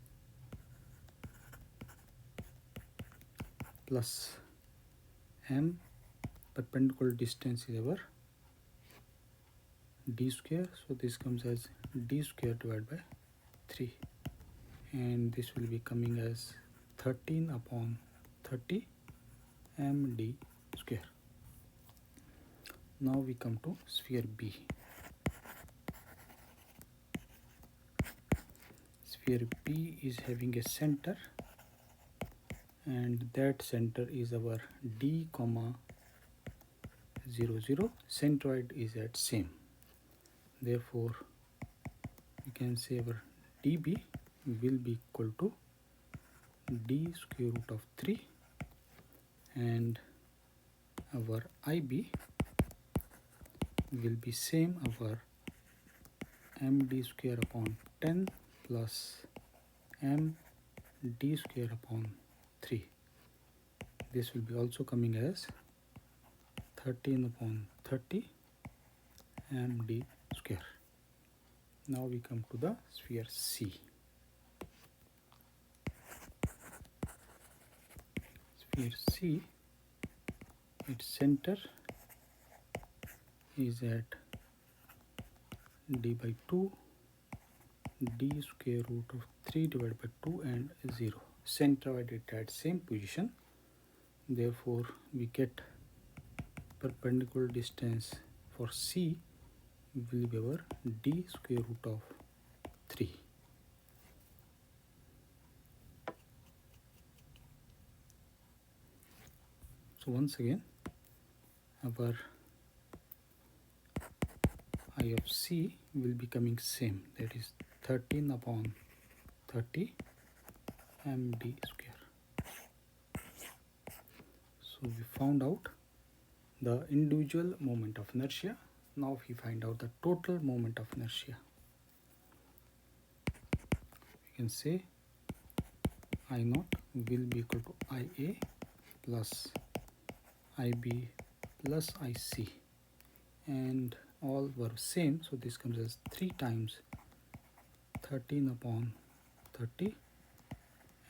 plus m, perpendicular distance is our d square, so this comes as d square divided by 3, and this will be coming as 13 upon 30 md square. Now we come to sphere B. Sphere B is having a center, and that center is our d, 0, 0. Centroid is at same. Therefore, we can say our dB will be equal to d square root of 3, and our IB will be same, our md square upon 10 plus md square upon 3. This will be also coming as 13 upon 30 md square. Now we come to the sphere C. Sphere C, its center is at d by 2 d square root of 3 divided by 2 and 0. centroid at same position. Therefore, we get perpendicular distance for C will be our d square root of 3. So once again, our I of C will be coming same, that is 13 upon 30 md square. So we found out the individual moment of inertia. Now we find out the total moment of inertia. We can say I naught will be equal to IA plus IB plus IC, and all were same, so this comes as 3 times 13 upon 30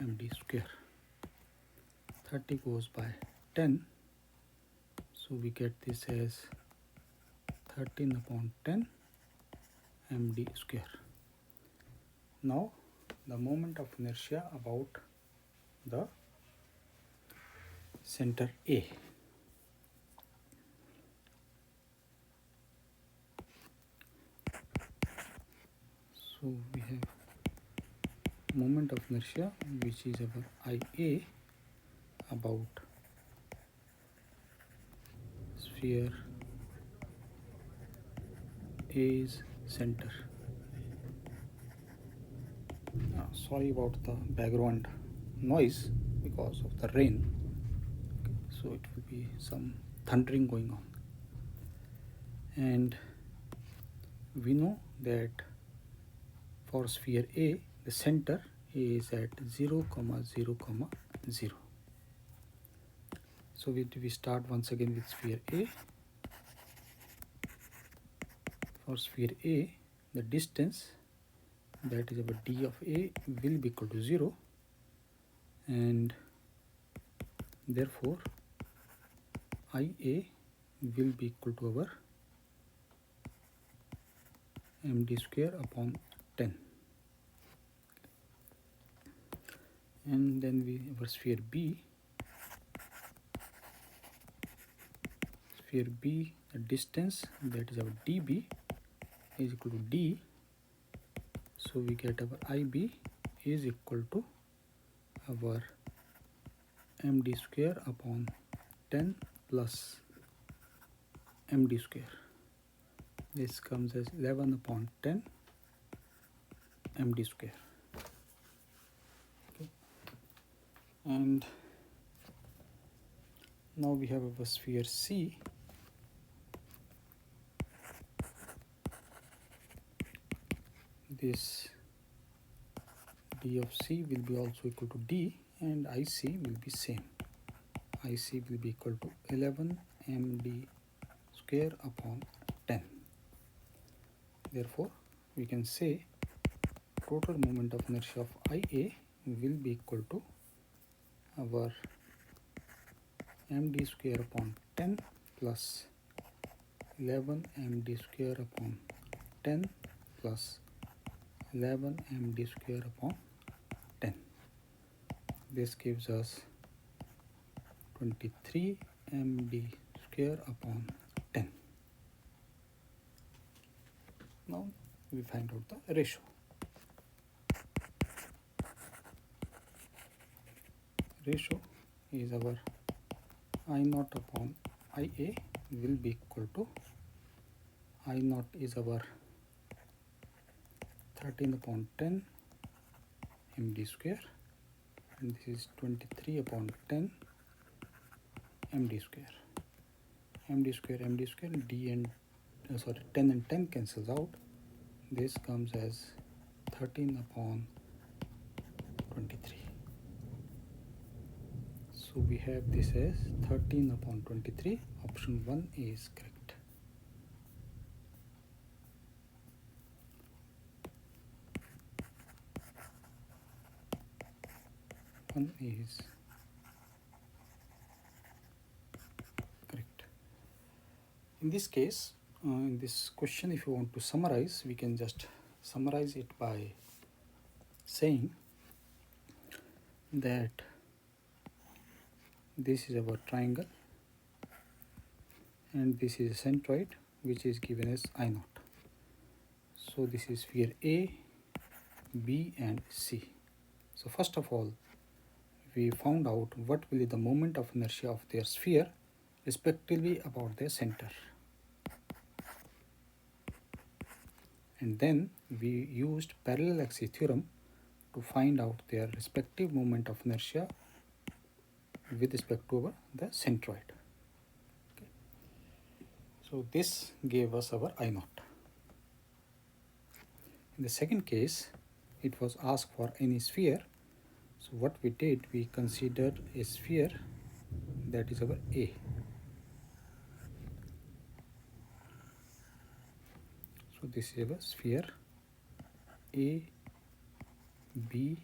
md square. 30 goes by 10, so we get this as 13 upon 10 md square. Now the moment of inertia about the center A. So we have moment of inertia, which is our IA about sphere A's center. Sorry about the background noise because of the rain. Okay, so it will be some thundering going on. And we know that for sphere A, the center is at 0, 0, 0. So we start once again with sphere A. For sphere A, the distance, that is our d of A, will be equal to 0, and therefore IA will be equal to our md square upon 10. And then our sphere B, the distance, that is our dB, is equal to d, so we get our IB is equal to our md square upon 10 plus md square. This comes as 11 upon 10 md square. Okay. And now we have our sphere C. This d of C will be also equal to d, and IC will be same. IC will be equal to 11 md square upon 10. Therefore, we can say total moment of inertia of IA will be equal to our md square upon 10 plus 11 md square upon 10 plus 11 md square upon 10. This gives us 23 md square upon 10. Now we find out the ratio. Ratio is our I naught upon IA will be equal to, I naught is our 13 upon 10 md square, and this is 23 upon 10 md square. Md square, d and 10 and 10 cancels out. This comes as 13 upon 23. So we have this as 13 upon 23. Option 1 is correct. One is correct. In this case, in this question, if you want to summarize, we can just summarize it by saying that this is our triangle and this is a centroid which is given as I naught. So this is sphere A, B and C. So first of all, we found out what will be the moment of inertia of their sphere respectively about their center. And then we used parallel axis theorem to find out their respective moment of inertia with respect to the centroid. Okay. So this gave us our I naught. In the second case, it was asked for any sphere. So what we did, we considered a sphere that is our A. So this is our sphere A, B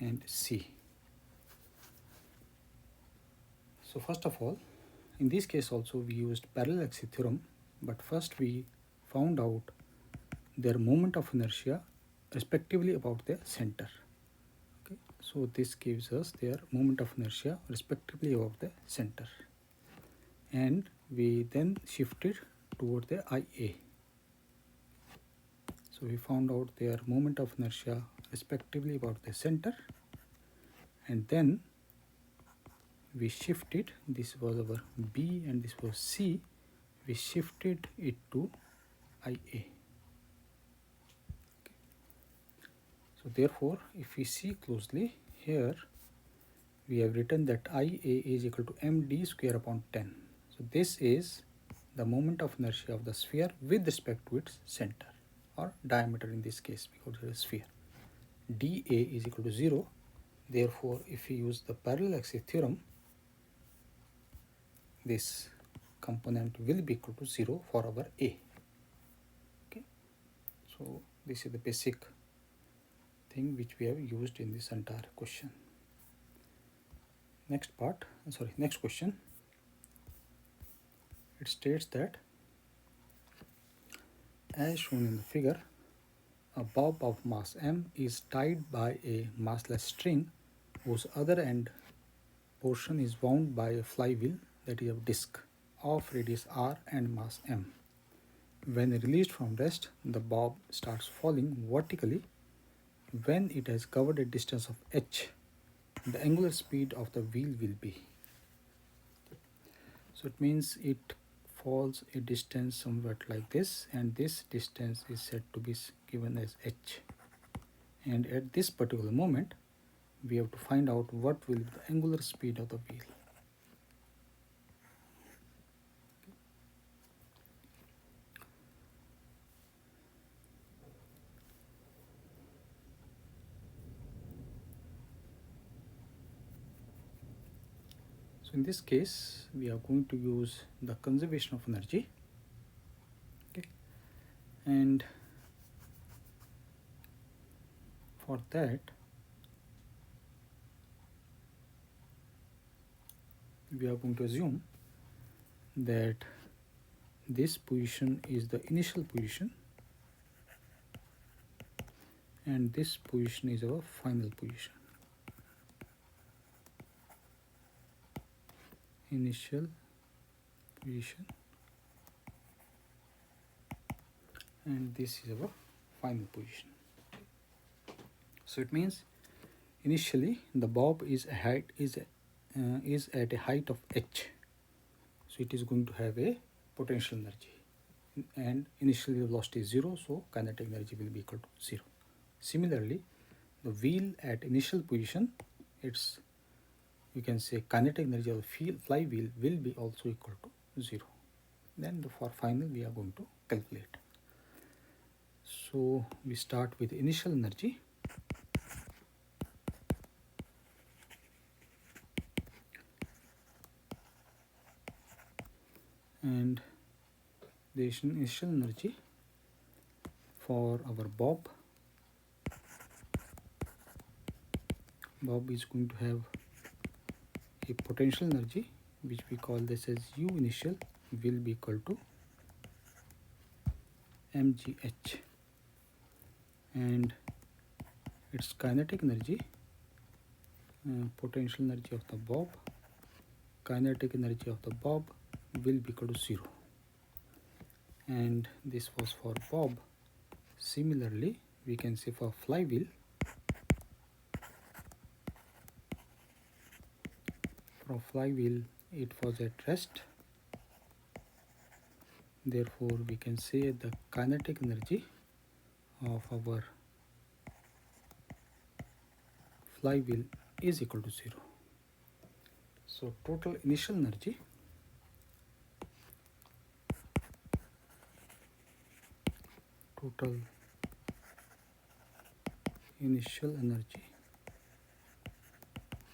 and C. So first of all, in this case also we used parallel axis theorem, but first we found out their moment of inertia respectively about their center. Okay. So this gives us their moment of inertia respectively about the center. And we then shifted toward the IA. So we found out their moment of inertia respectively about the center, and then we shifted, this was our B and this was C, we shifted it to IA. Okay. So therefore, if we see closely here, we have written that IA is equal to md square upon 10. So this is the moment of inertia of the sphere with respect to its center or diameter in this case, because it is a sphere. dA is equal to 0. Therefore, if we use the parallel axis theorem, this component will be equal to 0 for our A. Okay. So this is the basic thing which we have used in this entire question. Next question. It states that as shown in the figure, a bob of mass m is tied by a massless string whose other end portion is wound by a flywheel that is a disc of radius r and mass m. When released from rest, the bob starts falling vertically. When it has covered a distance of h, the angular speed of the wheel will be. So it means it falls a distance somewhat like this, and this distance is said to be given as h. And at this particular moment, we have to find out what will be the angular speed of the wheel. So in this case, we are going to use the conservation of energy. Okay. And for that, we are going to assume that this position is the initial position and this position is our final position. Initial position and this is our final position. So it means initially the bob is at a height of h, so it is going to have a potential energy, and initially the velocity is 0, so kinetic energy will be equal to 0. Similarly, the wheel at initial position, its, you can say, kinetic energy of the flywheel will be also equal to 0. Then for final we are going to calculate. So we start with initial energy. And the initial energy for our bob is going to have a potential energy which we call this as U initial will be equal to mgh, and its kinetic energy potential energy of the bob, kinetic energy of the bob will be equal to 0. And this was for bob. Similarly, we can say for flywheel, it was at rest. Therefore, we can say the kinetic energy of our flywheel is equal to 0. So total initial energy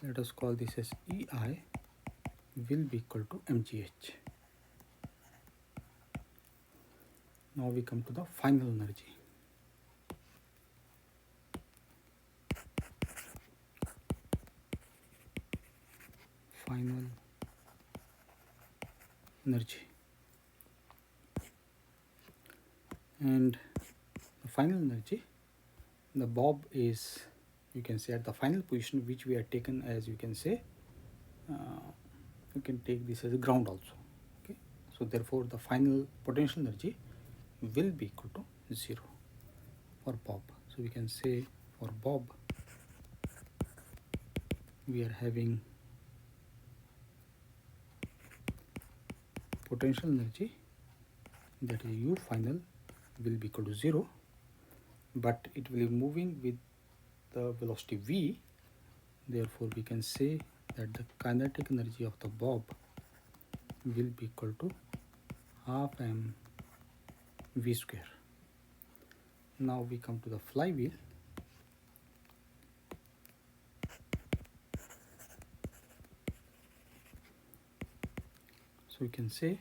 let us call this as EI will be equal to mgh. Now we come to the final energy. And the final energy, the bob is, you can say, at the final position, which we are taken as, you can say, you can take this as a ground also. Okay, so therefore the final potential energy will be equal to 0 for bob. So we can say for bob we are having potential energy, that is U final, will be equal to 0, but it will be moving with the velocity v. Therefore we can say that the kinetic energy of the bob will be equal to half m v square. Now we come to the flywheel. So we can say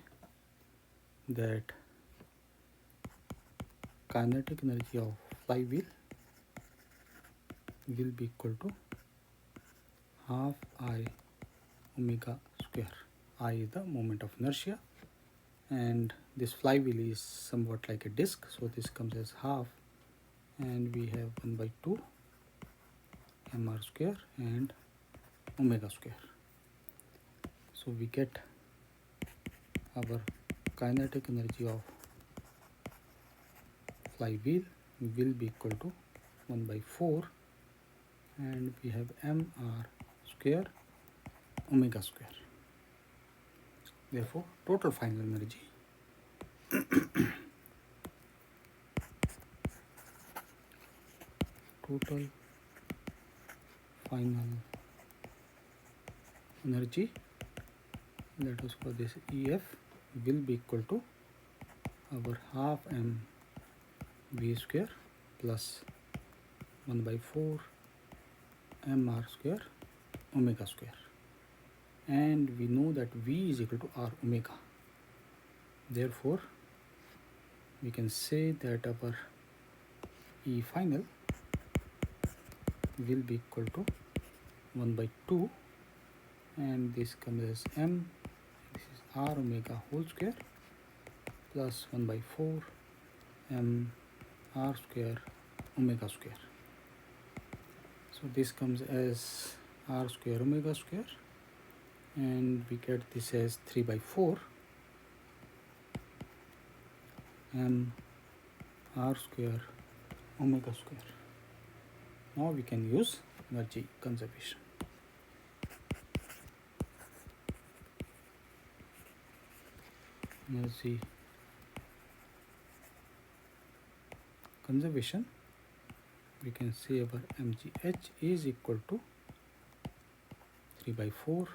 that kinetic energy of flywheel will be equal to half I omega square. I is the moment of inertia, and this flywheel is somewhat like a disc, so this comes as half, and we have 1 by 2 mr square and omega square. So we get our kinetic energy of flywheel will be equal to 1 by 4, and we have mr square omega square. Therefore total final energy let us call this EF, will be equal to our half m v square plus 1 by 4 mr square omega square, and we know that v is equal to r omega. Therefore we can say that our E final will be equal to 1 by 2, and this comes as m, this is r omega whole square plus 1 by 4 m r square omega square. So this comes as r square omega square, and we get this as 3 by 4 m r square omega square. Now we can use energy conservation. Energy conservation, we can say our mgh is equal to 3 by 4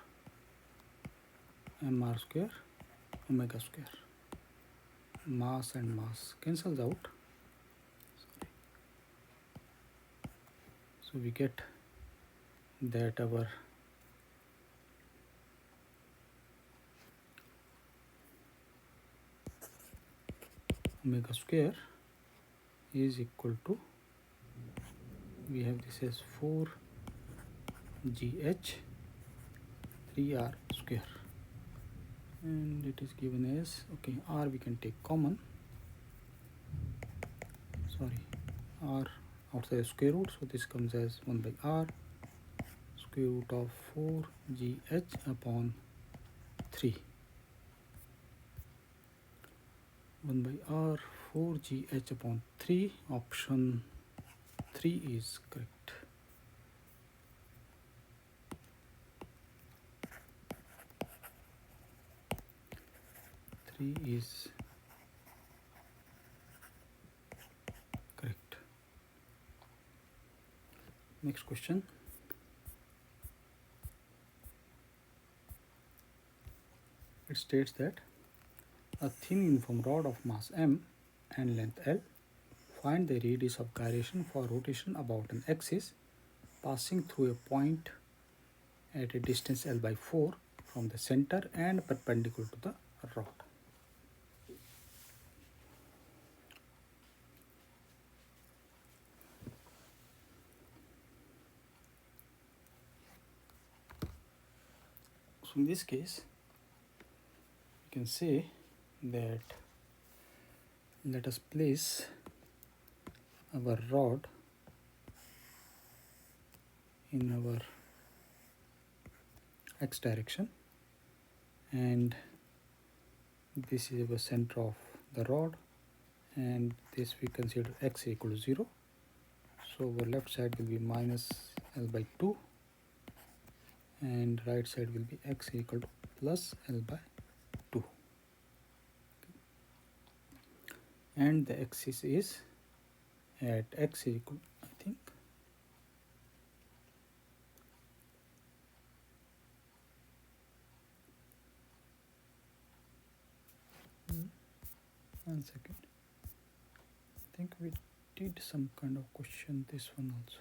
mr square omega square. Mass and mass cancels out. So we get that our omega square is equal to, we have this as 4 gh 3r square, and it is given as, okay, r we can take common, r outside the square root, so this comes as 1 by r square root of 4gh upon 3 1 by r 4gh upon 3. Option 3 is correct. Is correct. Next question. It states that a thin uniform rod of mass m and length l, find the radius of gyration for rotation about an axis passing through a point at a distance l by 4 from the center and perpendicular to the rod. So in this case, you can say that let us place our rod in our x direction, and this is the center of the rod, and this we consider x equal to 0. So our left side will be minus l by 2 and right side will be x equal to plus l by 2, and the axis is at x equal, I think, one second, I think we did some kind of question this one also.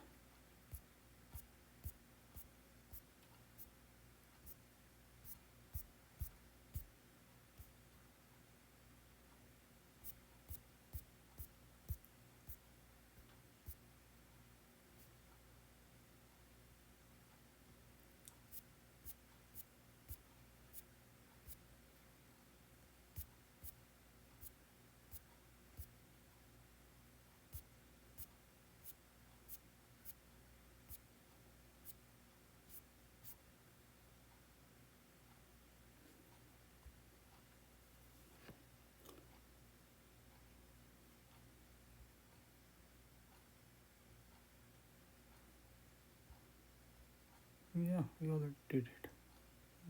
Yeah, we already did it.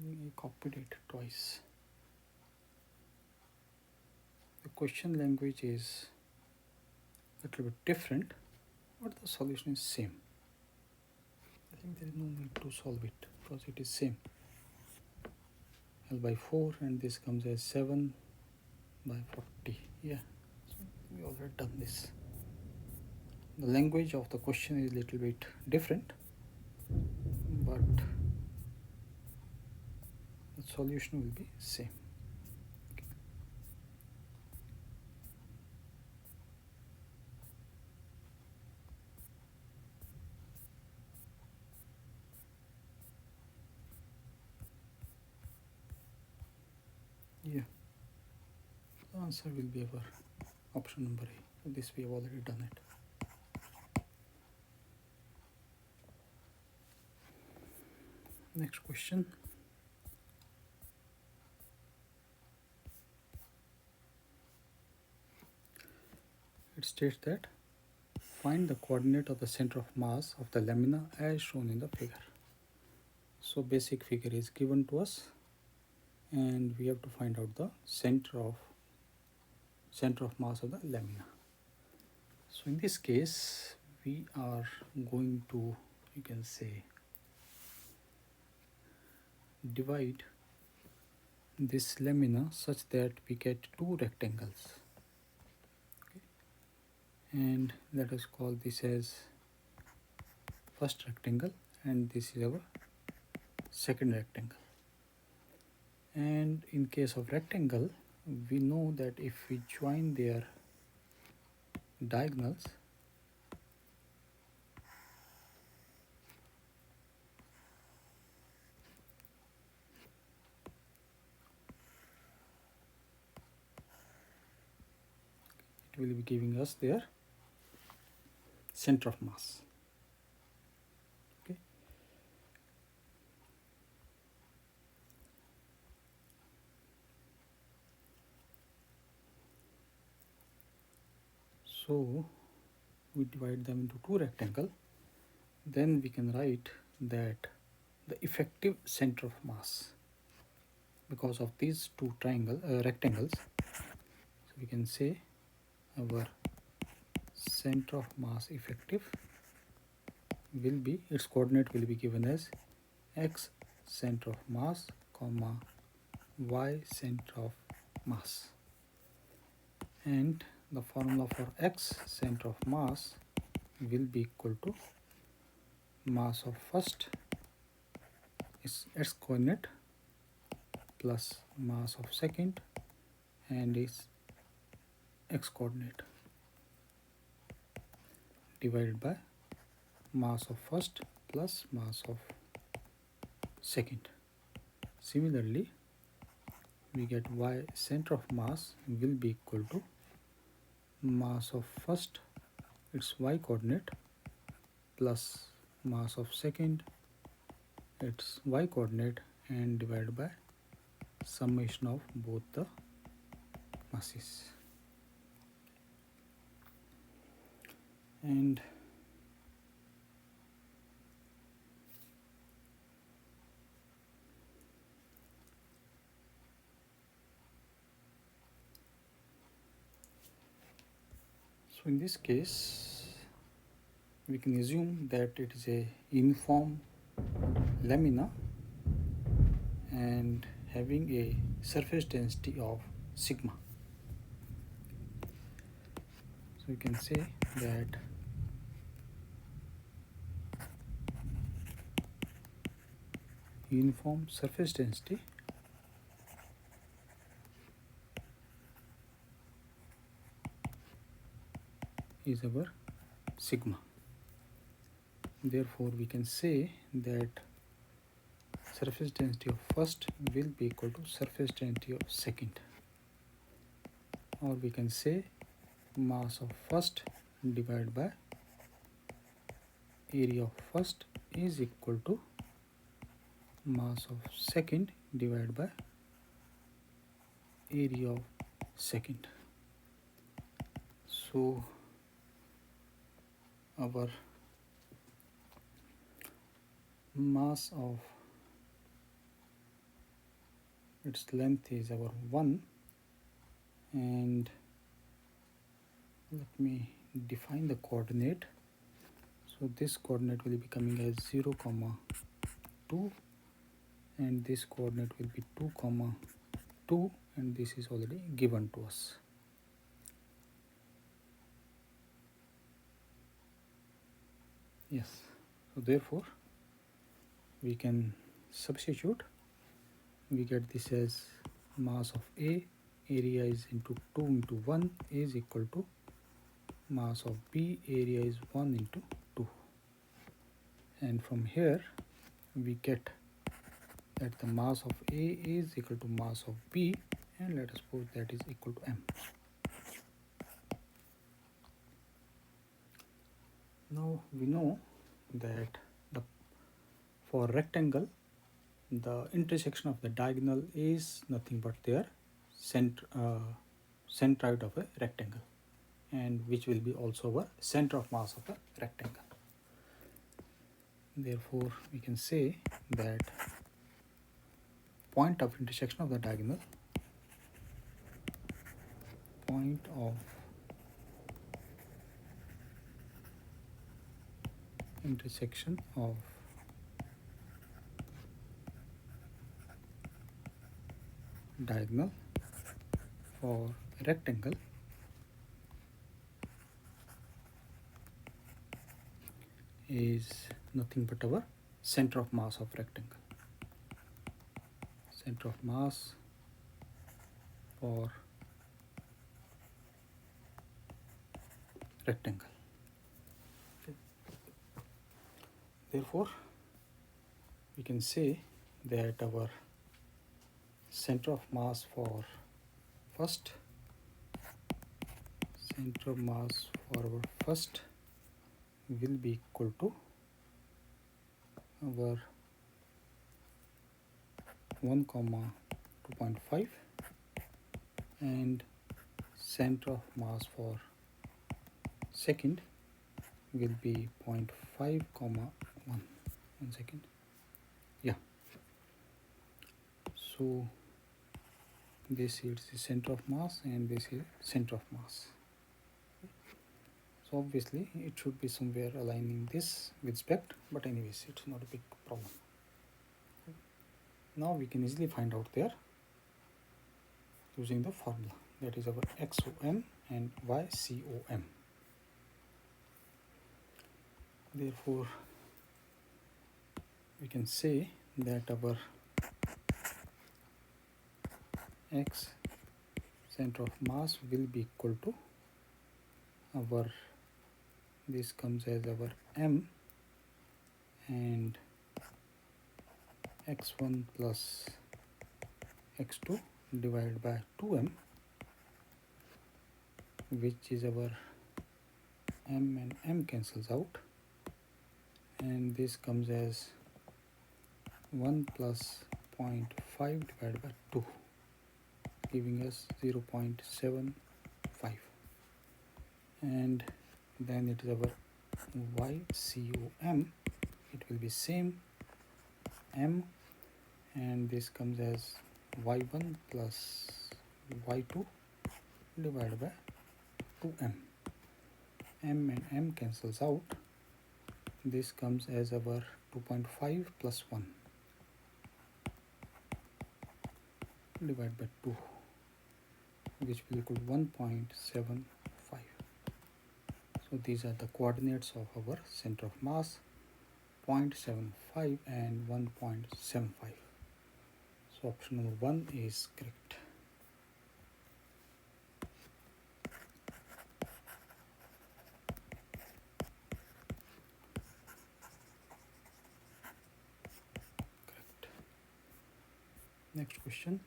We copied it twice. The question language is a little bit different, but the solution is same. I think there is no need to solve it because it is same. L by 4 and this comes as 7 by 40. Yeah, so we already done this. The language of the question is a little bit different, but the solution will be same. Okay. Yeah, the answer will be our option number A. So this we have already done it. Next question. It states that find the coordinate of the center of mass of the lamina as shown in the figure. So basic figure is given to us and we have to find out the center of mass of the lamina. So in this case we are going to, you can say, divide this lamina such that we get two rectangles. Okay. And let us call this as first rectangle and this is our second rectangle. And in case of rectangle, we know that if we join their diagonals, it will be giving us their center of mass. Okay. So we divide them into two rectangles. Then we can write that the effective center of mass, because of these two rectangles, so we can say our center of mass effective will be, its coordinate will be given as x center of mass comma y center of mass, and the formula for x center of mass will be equal to mass of first is x coordinate plus mass of second and is x coordinate divided by mass of first plus mass of second. Similarly, we get y center of mass will be equal to mass of first, its y coordinate, plus mass of second, its y coordinate, and divided by summation of both the masses. And so in this case we can assume that it is a uniform lamina and having a surface density of sigma. So we can say that uniform surface density is our sigma. Therefore, we can say that surface density of first will be equal to surface density of second, or we can say mass of first divided by area of first is equal to mass of second divided by area of second. So our mass of its length is our 1, and let me define the coordinate. So this coordinate will be coming as 0, 2, and this coordinate will be 2, 2, and this is already given to us. Yes, so therefore we can substitute. We get this as mass of A, area is into 2 into 1 is equal to mass of B, area is 1 into 2, and from here we get that the mass of A is equal to mass of B, and let us suppose that is equal to M. Now we know that for rectangle the intersection of the diagonal is nothing but their centroid of a rectangle, and which will be also a center of mass of a rectangle. Therefore, we can say that point of intersection of the diagonal, point of intersection of diagonal for rectangle is nothing but our center of mass of rectangle. Center of mass for rectangle. Okay. Therefore, we can say that our center of mass for first, center of mass for our first will be equal to our 1, 2.5, and center of mass for second will be 0.5 comma 1 second. Yeah, so this is the center of mass and this is center of mass. So obviously it should be somewhere aligning this with spect, but anyways it's not a big problem. Now we can easily find out there using the formula, that is our XOM and YCOM. Therefore we can say that our X center of mass will be equal to our, this comes as our M and x1 plus x2 divided by 2m, which is our m and m cancels out, and this comes as 1 plus 0.5 divided by 2, giving us 0.75, and then it is our YCOM. It will be same m, and this comes as y1 plus y2 divided by 2m. M and m cancels out. This comes as our 2.5 plus 1 divided by 2, which will equal 1.75. So these are the coordinates of our center of mass, 0.75 and 1.75. So option number 1 is correct. Correct. Next question.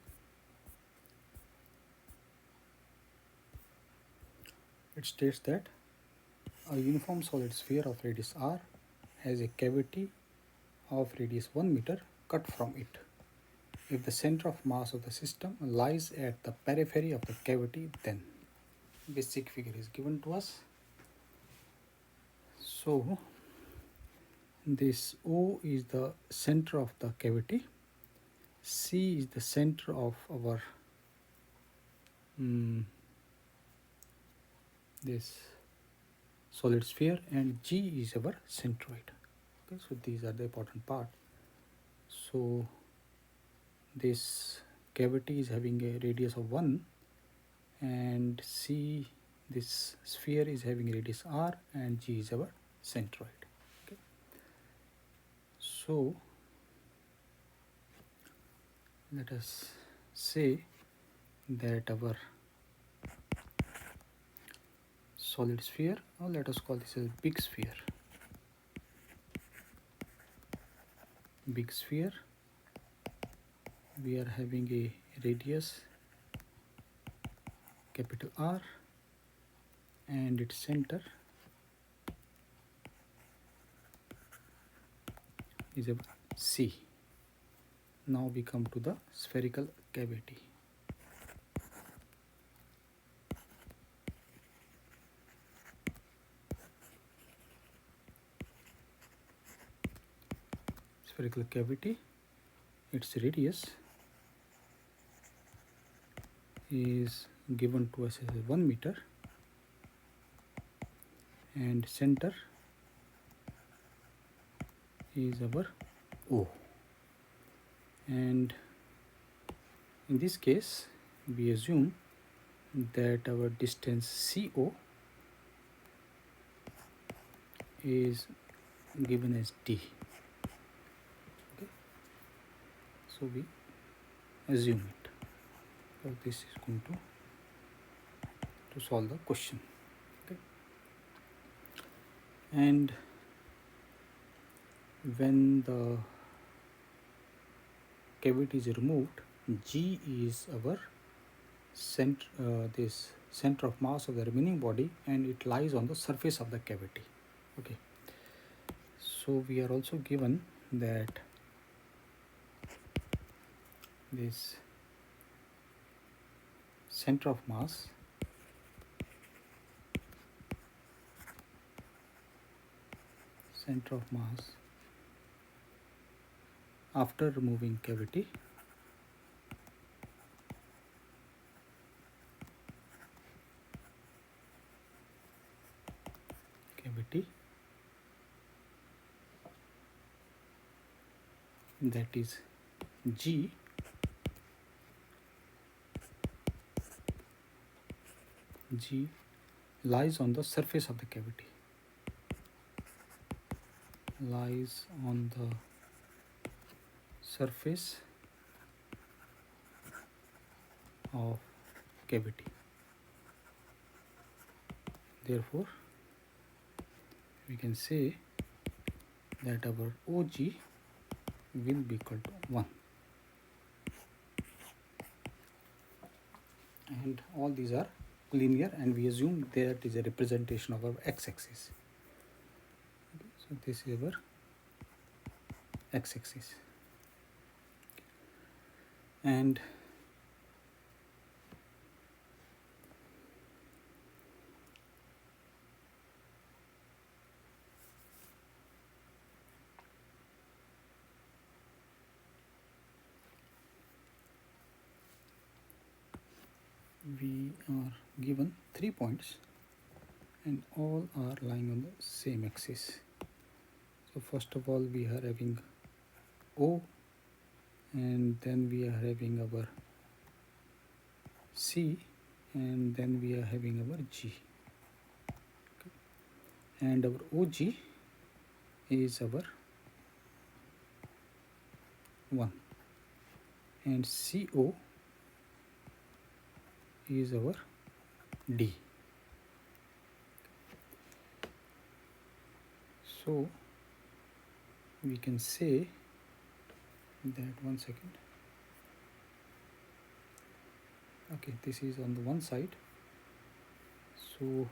It states that a uniform solid sphere of radius r has a cavity of radius 1 meter cut from it. If the center of mass of the system lies at the periphery of the cavity, then basic figure is given to us. So this O is the center of the cavity, C is the center of our this solid sphere, and G is our centroid. Okay, so these are the important part. So this cavity is having a radius of 1, and C, this sphere, is having radius r, and G is our centroid. Okay, so let us say that our solid sphere, or let us call this as big sphere. Big sphere, we are having a radius capital R, and its center is a C. Now we come to the spherical cavity. Spherical cavity, its radius is given to us as 1 meter, and center is our O, and in this case we assume that our distance CO is given as D. Okay, so we assume it. So this is going to solve the question. Okay, and when the cavity is removed, G is our this center of mass of the remaining body, and it lies on the surface of the cavity. Okay, so we are also given that this center of mass center of mass after removing cavity that is G lies on the surface of the cavity, lies on the surface of cavity. Therefore, we can say that our OG will be equal to 1. And all these are linear, and we assume that is a representation of our x-axis. So this is our x-axis. And we are given 3 points and all are lying on the same axis. So first of all we are having O, and then we are having our C, and then we are having our G. Okay. And our OG is our 1 and CO is our D. So we can say that, one second, okay, this is on the one side, so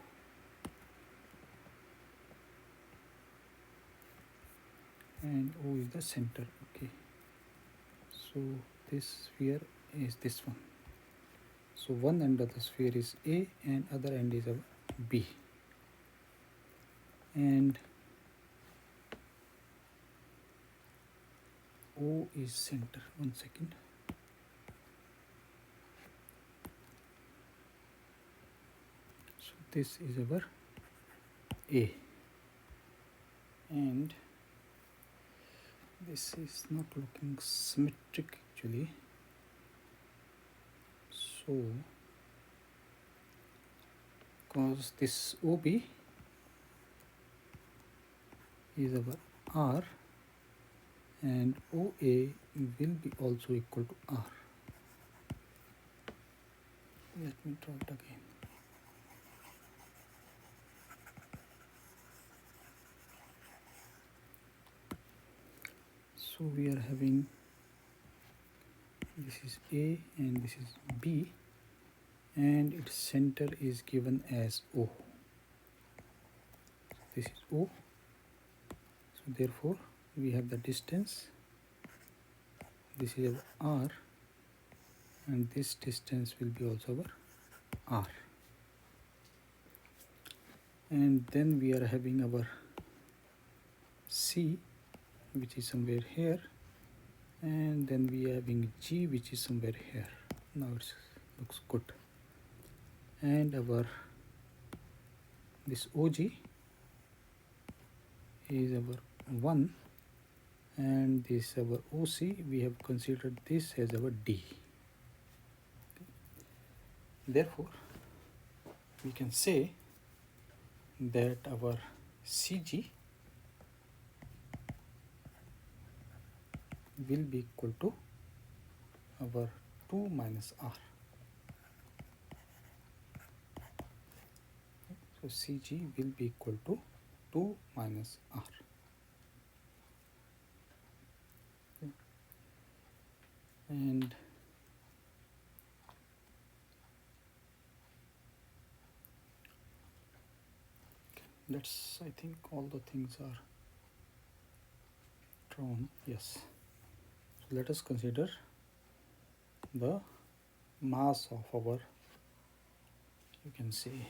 and O is the center. Okay, so this sphere is this one. So one end of the sphere is A and other end is B. And O is center. One second. So this is our A. And this is not looking symmetric actually. So, because this OB is our R and OA will be also equal to R. Let me draw it again. So we are having, this is A and this is B, and its center is given as O. This is O. So therefore we have the distance. This is our R, and this distance will be also our R. And then we are having our C, which is somewhere here, and then we are having G, which is somewhere here. Now it looks good. And our this OG is our 1, and this our OC, we have considered this as our D. Therefore, we can say that our CG will be equal to our 2 minus R. So CG will be equal to 2 minus R. And that's, I think all the things are drawn. Yes. So let us consider the mass of our, you can say,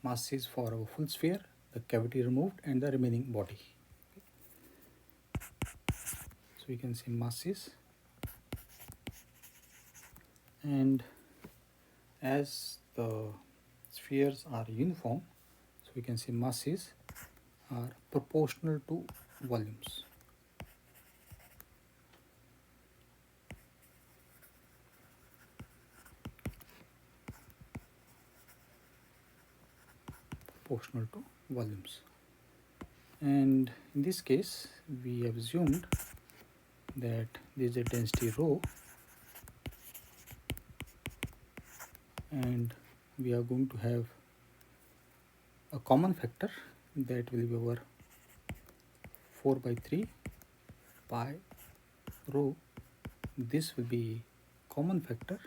masses for our full sphere. the cavity removed and the remaining body. So we can see masses, and as the spheres are uniform, so we can see masses are proportional to volumes. Proportional to volumes. And in this case, we have assumed that there is a density rho, and we are going to have a common factor that will be over 4/3 pi rho. This will be common factor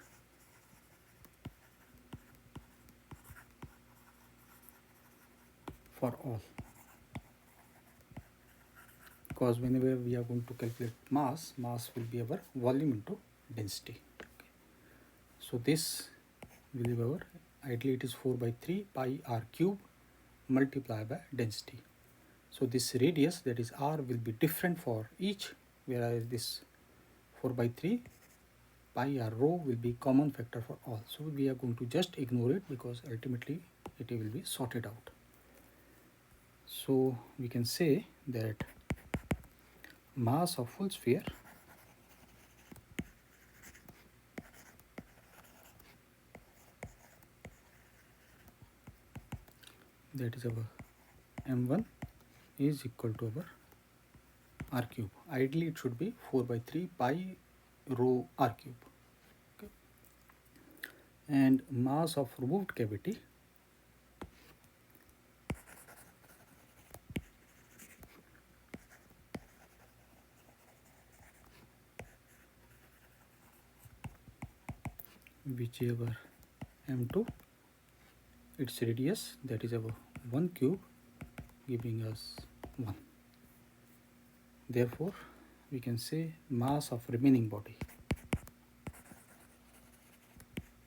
for all, because whenever we are going to calculate mass will be our volume into density. Okay. So this will be our, ideally it is 4/3 pi r cube multiplied by density. So this radius, that is r, will be different for each, whereas this 4/3 pi r rho will be common factor for all. So we are going to just ignore it because ultimately it will be sorted out. So we can say that mass of full sphere that is our m1 is equal to our r cube. Ideally it should be 4/3 pi rho r cube. Okay. And mass of removed cavity which is our m2, its radius, that is our 1 cube, giving us 1. Therefore we can say mass of remaining body,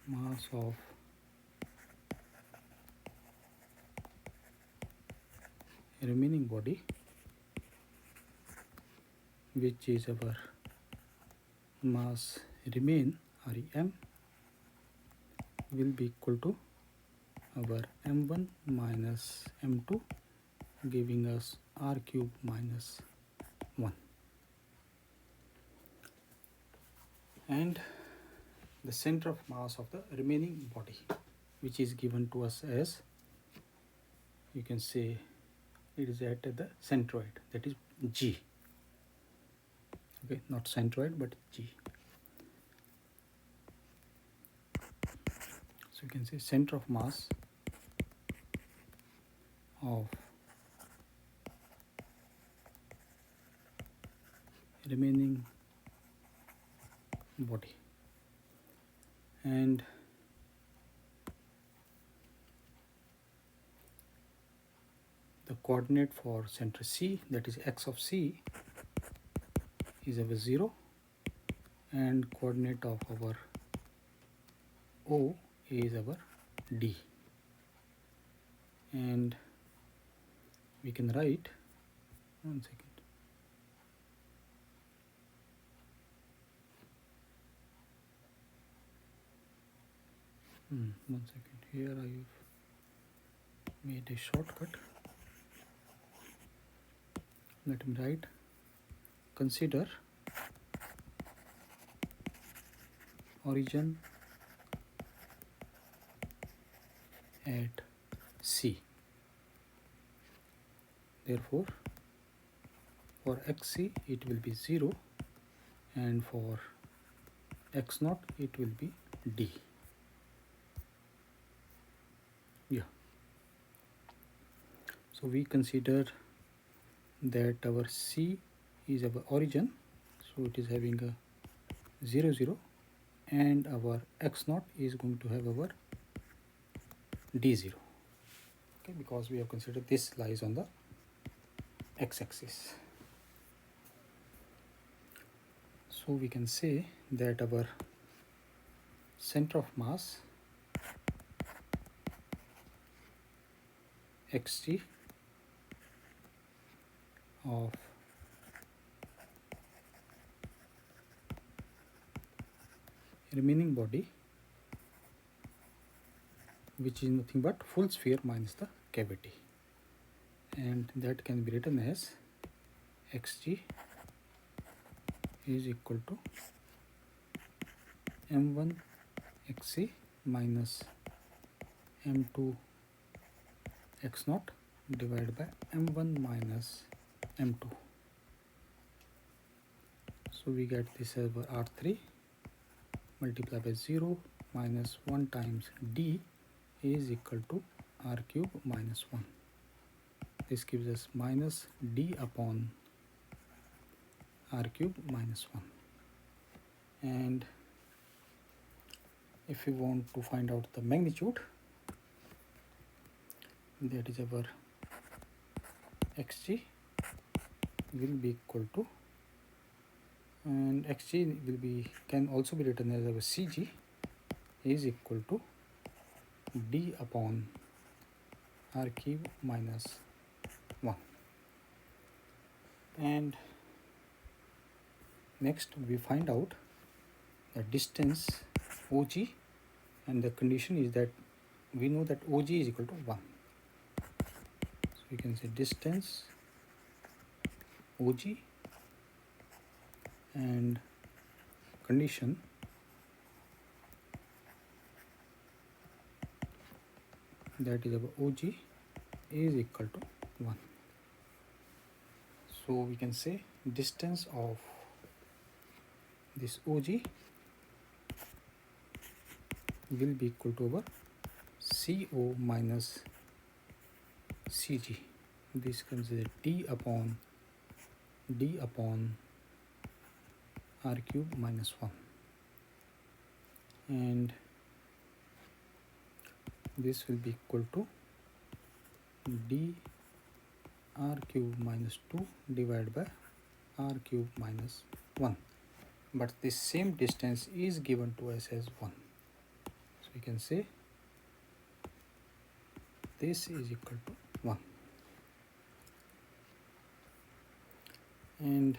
mass of remaining body, which is our mass remain rem, will be equal to our m1 minus m2, giving us r cube minus 1. And the center of mass of the remaining body, which is given to us as, you can say it is at the centroid, that is G. Okay, not centroid but G. So you can say center of mass of remaining body, and the coordinate for center C, that is x of C, is our 0, and coordinate of our O is our D. And we can write, 1 second, here I have made a shortcut. Let me write, consider origin at C. Therefore for xc it will be 0, and for x0 it will be D. Yeah. So we consider that our C is our origin, so it is having a 0, 0, and our x0 is going to have our D0. Okay, because we have considered this lies on the x-axis. So we can say that our center of mass xt of remaining body, which is nothing but full sphere minus the cavity, and that can be written as xg is equal to m1 xc minus m2 x0 divided by m1 minus m2. So we get this as r3 multiplied by 0 minus 1 times d is equal to r cube minus 1. This gives us minus d upon r cube minus 1. And if we want to find out the magnitude, that is our xg will be equal to, and xg will be, can also be written as our cg is equal to d upon r cube minus 1. And next we find out the distance OG, and the condition is that we know that OG is equal to 1. So we can say distance OG and condition that is our OG is equal to 1. So we can say distance of this OG will be equal to our CO minus CG. This comes as d upon r cube minus 1, and this will be equal to d r cube minus 2 divided by r cube minus 1, but this same distance is given to us as 1. So we can say this is equal to 1, and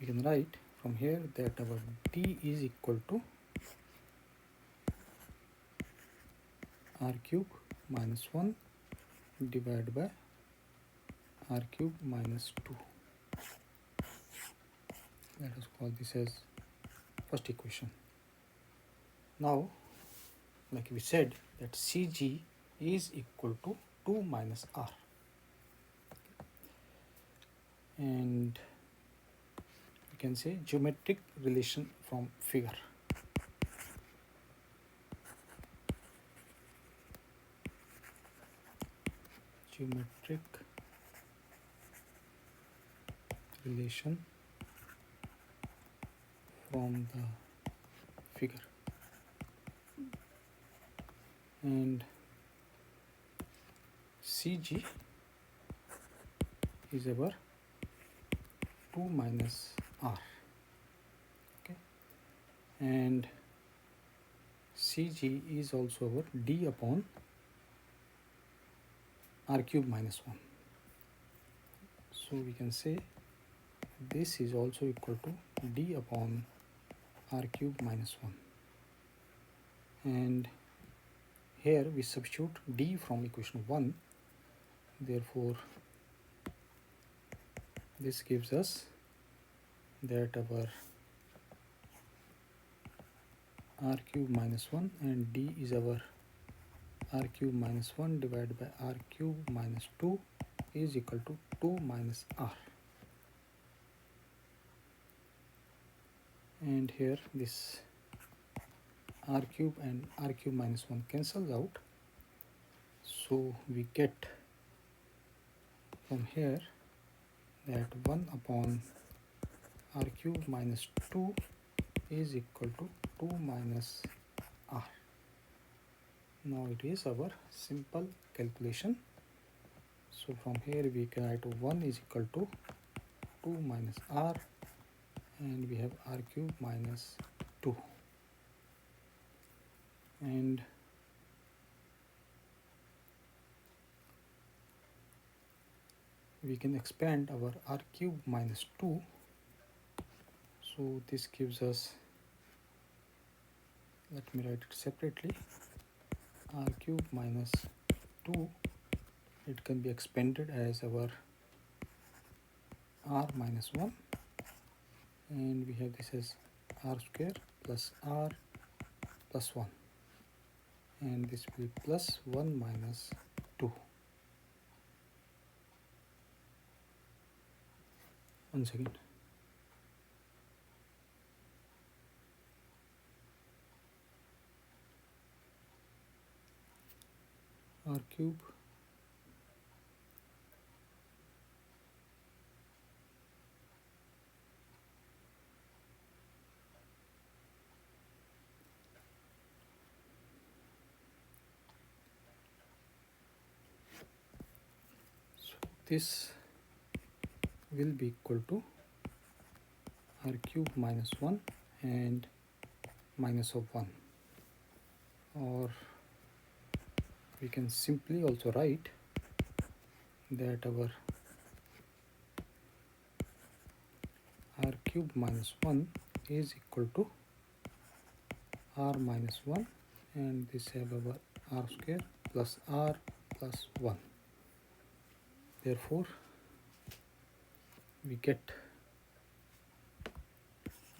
we can write from here that our d is equal to r cube minus 1 divided by r cube minus 2. Let us call this as first equation. Now, like we said, that CG is equal to 2 minus R, and we can say geometric relation from figure. Geometric relation from the figure, and CG is our 2 minus R, okay, and CG is also our d upon r cube minus 1. So we can say this is also equal to d upon r cube minus 1, and here we substitute d from equation 1, therefore this gives us that our r cube minus 1 and d is our r cube minus 1 divided by r cube minus 2 is equal to 2 minus r, and here this r cube and r cube minus 1 cancels out, so we get from here that 1 upon r cube minus 2 is equal to 2 minus r. Now it is our simple calculation. So from here we can write 1 is equal to 2 minus r, and we have r cube minus 2, and we can expand our r cube minus 2. So this gives us, let me write it separately, r cube minus 2. It can be expanded as our r minus 1, and we have this as r square plus r plus 1, and this will be plus 1 minus 2. One second. R cube this will be equal to r cube minus 1 and minus of 1, or we can simply also write that our r cube minus 1 is equal to r minus 1, and this have our r square plus r plus 1. Therefore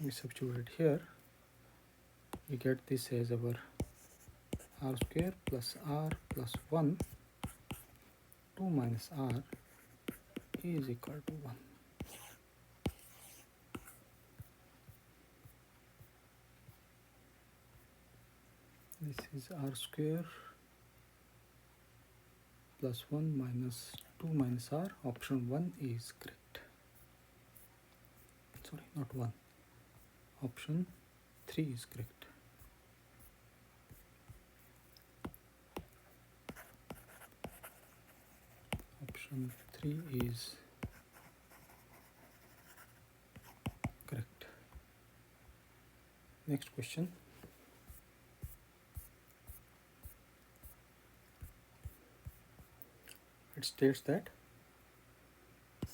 we substitute here, we get this as our r square plus r plus 1, 2 minus r is equal to 1. This is r square plus 1 minus 2 minus r. Option 1 is correct. Sorry, not 1. Option 3 is correct. Option 3 is correct. Next question. It states that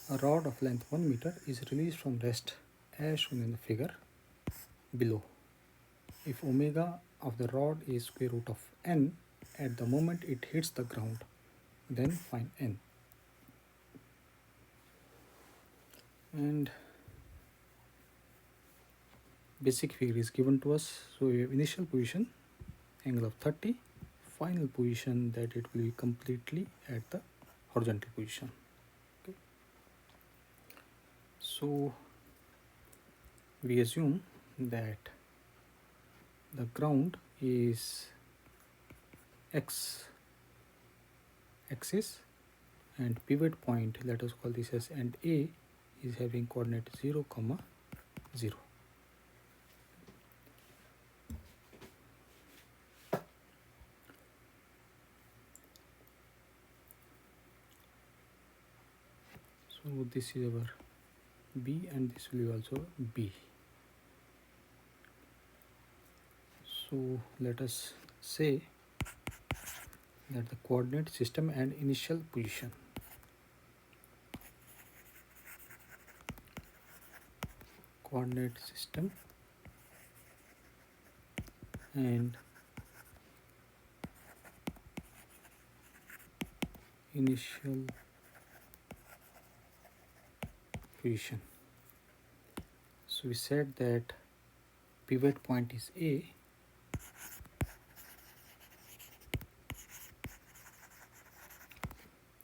a rod of length 1 meter is released from rest as shown in the figure below. If omega of the rod is square root of n at the moment it hits the ground, then find n. And basic figure is given to us. So we have initial position angle of 30, final position that it will be completely at the horizontal position. Okay. So we assume that the ground is x axis and pivot point, let us call this as, and A is having coordinate 0, 0. So this is our B and this will be also B. So let us say that the coordinate system and initial position. Coordinate system and initial position. So we said that pivot point is A,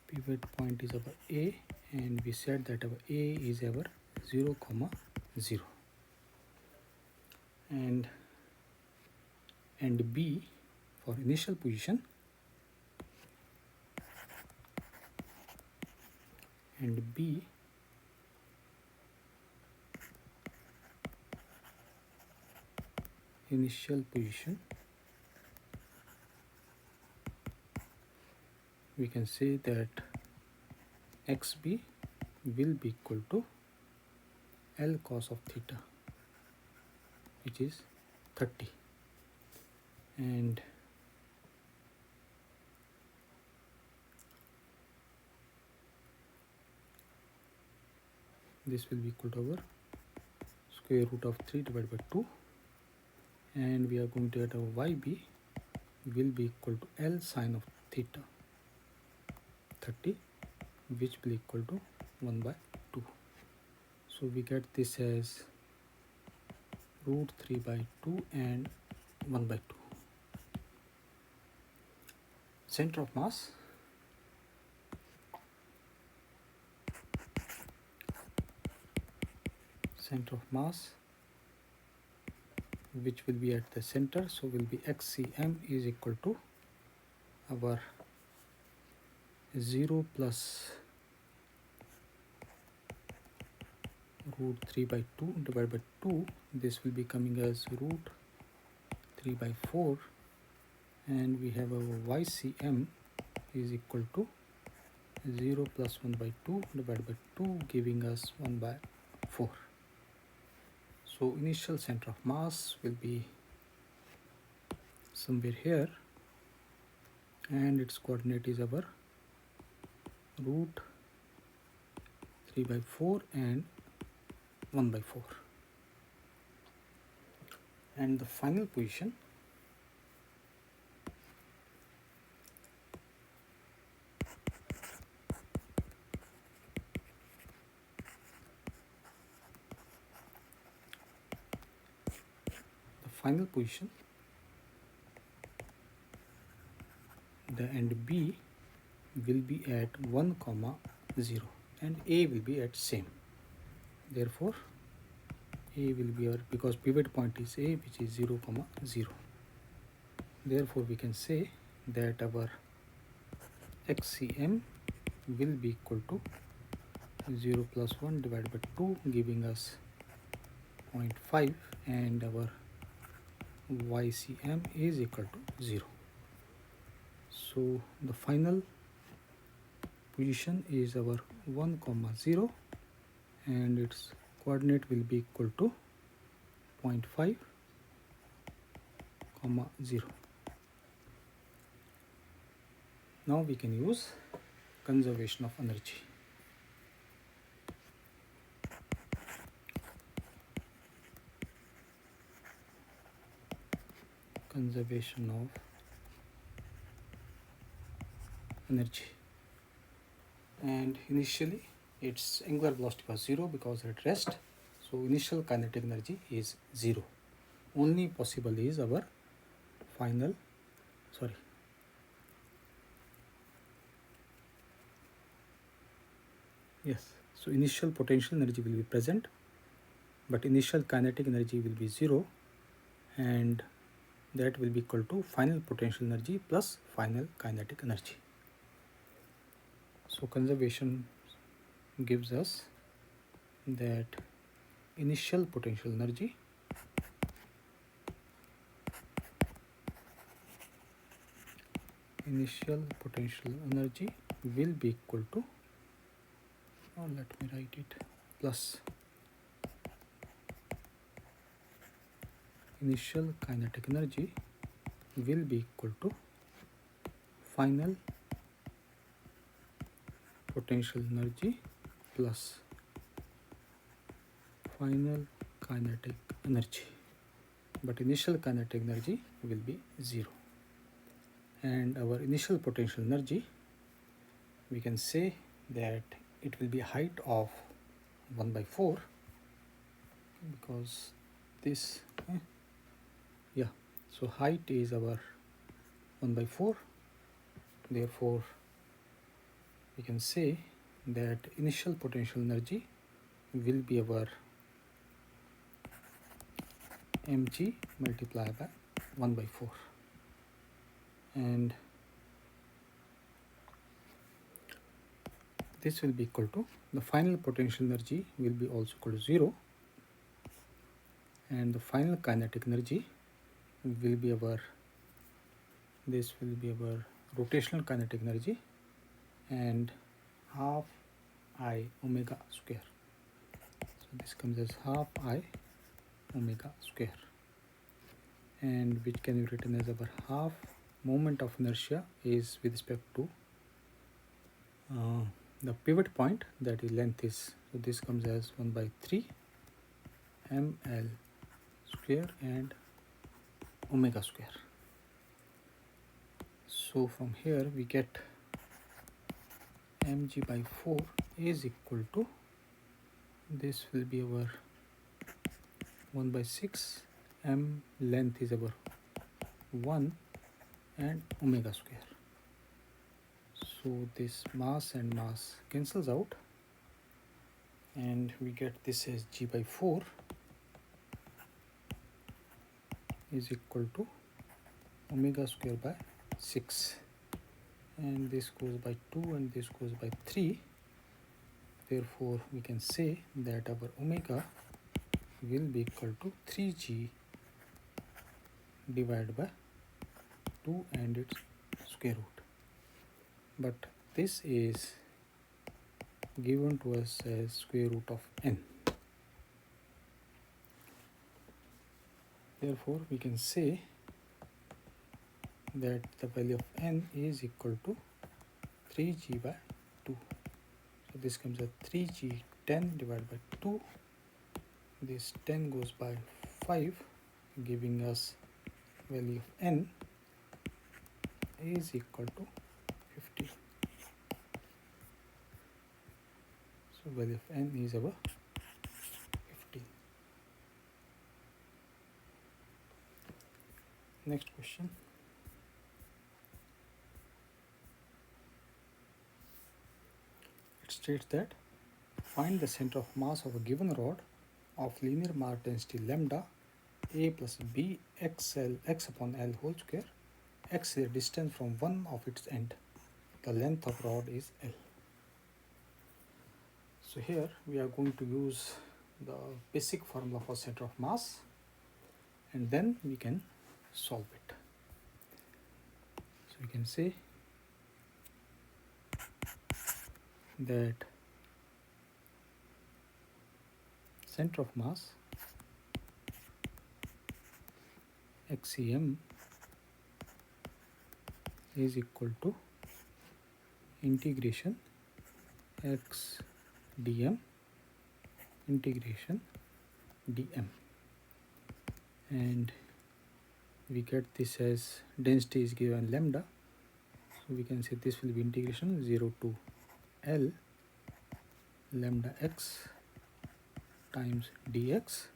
pivot point is our A, and we said that our A is our 0, 0, and B for initial position, and B initial position, we can say that xb will be equal to L cos of theta, which is 30, and this will be equal to our square root of 3 divided by 2, and we are going to get our YB will be equal to L sine of theta 30, which will equal to 1 by 2. So we get this as root 3 by 2 and 1 by 2. Center of mass, which will be at the center, so will be XCM is equal to our 0 plus root 3 by 2 divided by 2. This will be coming as root 3 by 4, and we have our YCM is equal to 0 plus 1 by 2 divided by 2, giving us 1 by 4. So initial center of mass will be somewhere here, and its coordinate is our root 3 by 4 and 1 by 4. And the final position, the end B will be at 1, 0, and A will be at same. Therefore A will be our, because pivot point is A, which is 0, 0. Therefore we can say that our XCM will be equal to 0 plus 1 divided by 2, giving us 0.5, and our YCM is equal to 0. So the final position is our 1, 0, and its coordinate will be equal to 0.5, 0. Now we can use conservation of energy. Conservation of energy. And initially its angular velocity was 0 because at rest, so initial kinetic energy is 0. Only possible is our final, so initial potential energy will be present, but initial kinetic energy will be 0, and that will be equal to final potential energy plus final kinetic energy. So conservation gives us that initial potential energy will be equal to, let me write it, plus initial kinetic energy will be equal to final potential energy plus final kinetic energy, but initial kinetic energy will be 0. And our initial potential energy, we can say that it will be height of 1 by 4, because this, so height is our 1 by 4. Therefore we can say that initial potential energy will be our mg multiplied by 1 by 4, and this will be equal to, the final potential energy will be also equal to 0, and the final kinetic energy will be our, this will be our rotational kinetic energy, and half I omega square. So this comes as half I omega square, and which can be written as our half moment of inertia is with respect to the pivot point, that is length is So this comes as 1 by 3 ml square and omega square. So from here we get mg by 4 is equal to, this will be our 1 by 6, m length is our 1 and omega square. So this mass and mass cancels out and we get this as g by 4 is equal to omega square by 6, and this goes by 2 and this goes by 3. Therefore we can say that our omega will be equal to 3g divided by 2 and its square root. But this is given to us as square root of n. Therefore we can say that the value of n is equal to 3g by 2. So this comes at 3g 10 divided by 2. This 10 goes by 5, giving us value of n is equal to 50. So value of n is our 50. Next question. It states that find the center of mass of a given rod of linear mass density lambda a plus b xl x upon l whole square. X is the distance from one of its end. The length of rod is L. So here we are going to use the basic formula for center of mass and then we can solve it. So we can say that center of mass XCM is equal to integration x dm integration dm, and we get this as density is given lambda, so we can say this will be integration 0 to L lambda x times dx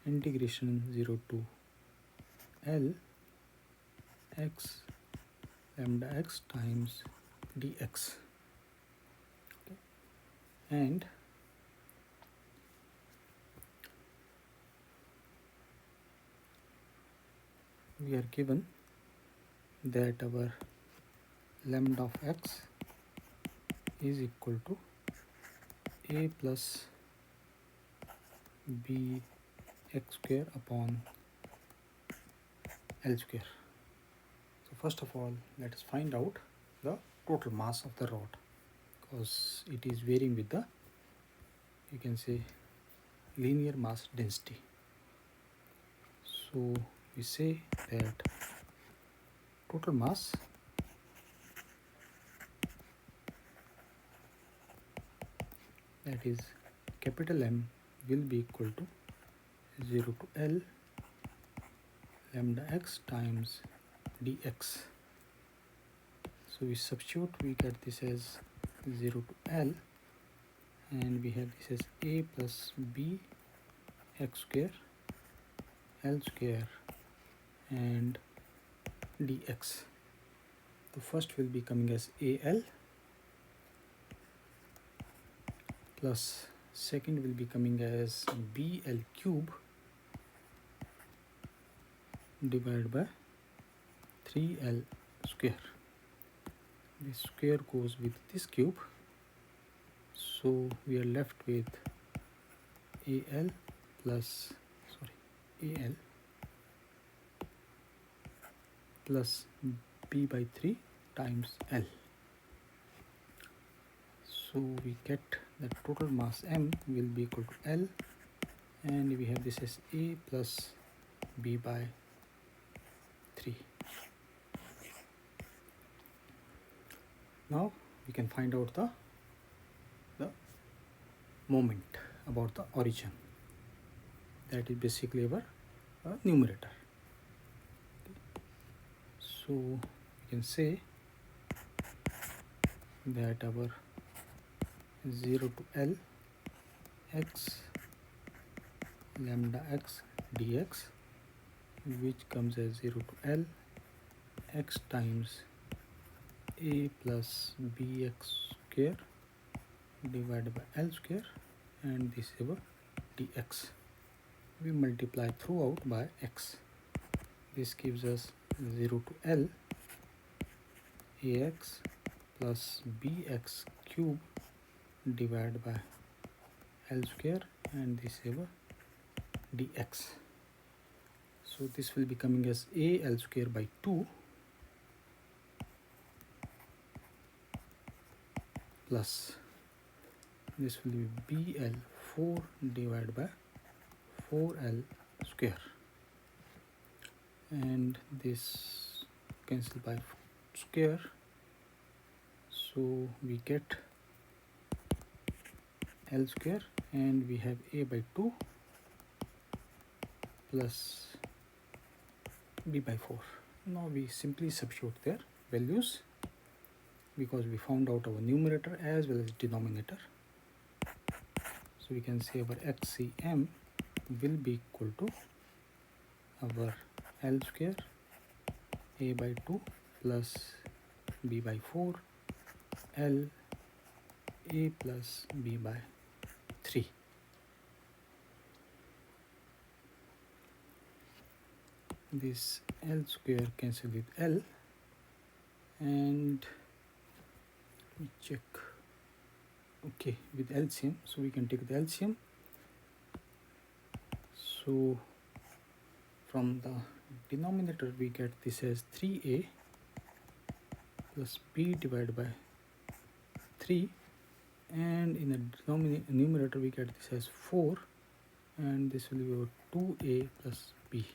integration 0 to L x lambda x times dx. Okay. And we are given that our lambda of x is equal to a plus b x square upon L square. So first of all, let us find out the total mass of the rod, because it is varying with the, you can say, linear mass density. So we say that total mass that is capital M will be equal to 0 to L lambda x times dx. So we substitute, we get this as 0 to L and we have this as a plus b x square L square and dx. The first will be coming as AL plus second will be coming as BL cube divided by 3L square. This square goes with this cube, so we are left with AL plus B by 3 times L. So we get that total mass M will be equal to L, and we have this as A plus B by 3. Now we can find out the moment about the origin. That is basically our numerator. So we can say that our 0 to L x lambda x dx, which comes as 0 to L x times a plus bx square divided by L square, and this is our dx. We multiply throughout by x. This gives us 0 to L ax plus bx cube divided by L square, and this is our dx. So this will be coming as a L square by 2 plus this will be bl 4 divided by 4L square, and this cancel by square, so we get L square, and we have a by 2 plus b by 4. Now we simply substitute their values because we found out our numerator as well as denominator. So we can say our XCM will be equal to our L square a by 2 plus b by 4 L a plus b by 3. This L square cancel with L, and we check okay with LCM, so we can take the LCM. So from the denominator we get this as 3a plus b divided by 3, and in the numerator we get this as 4, and this will be over 2a plus b.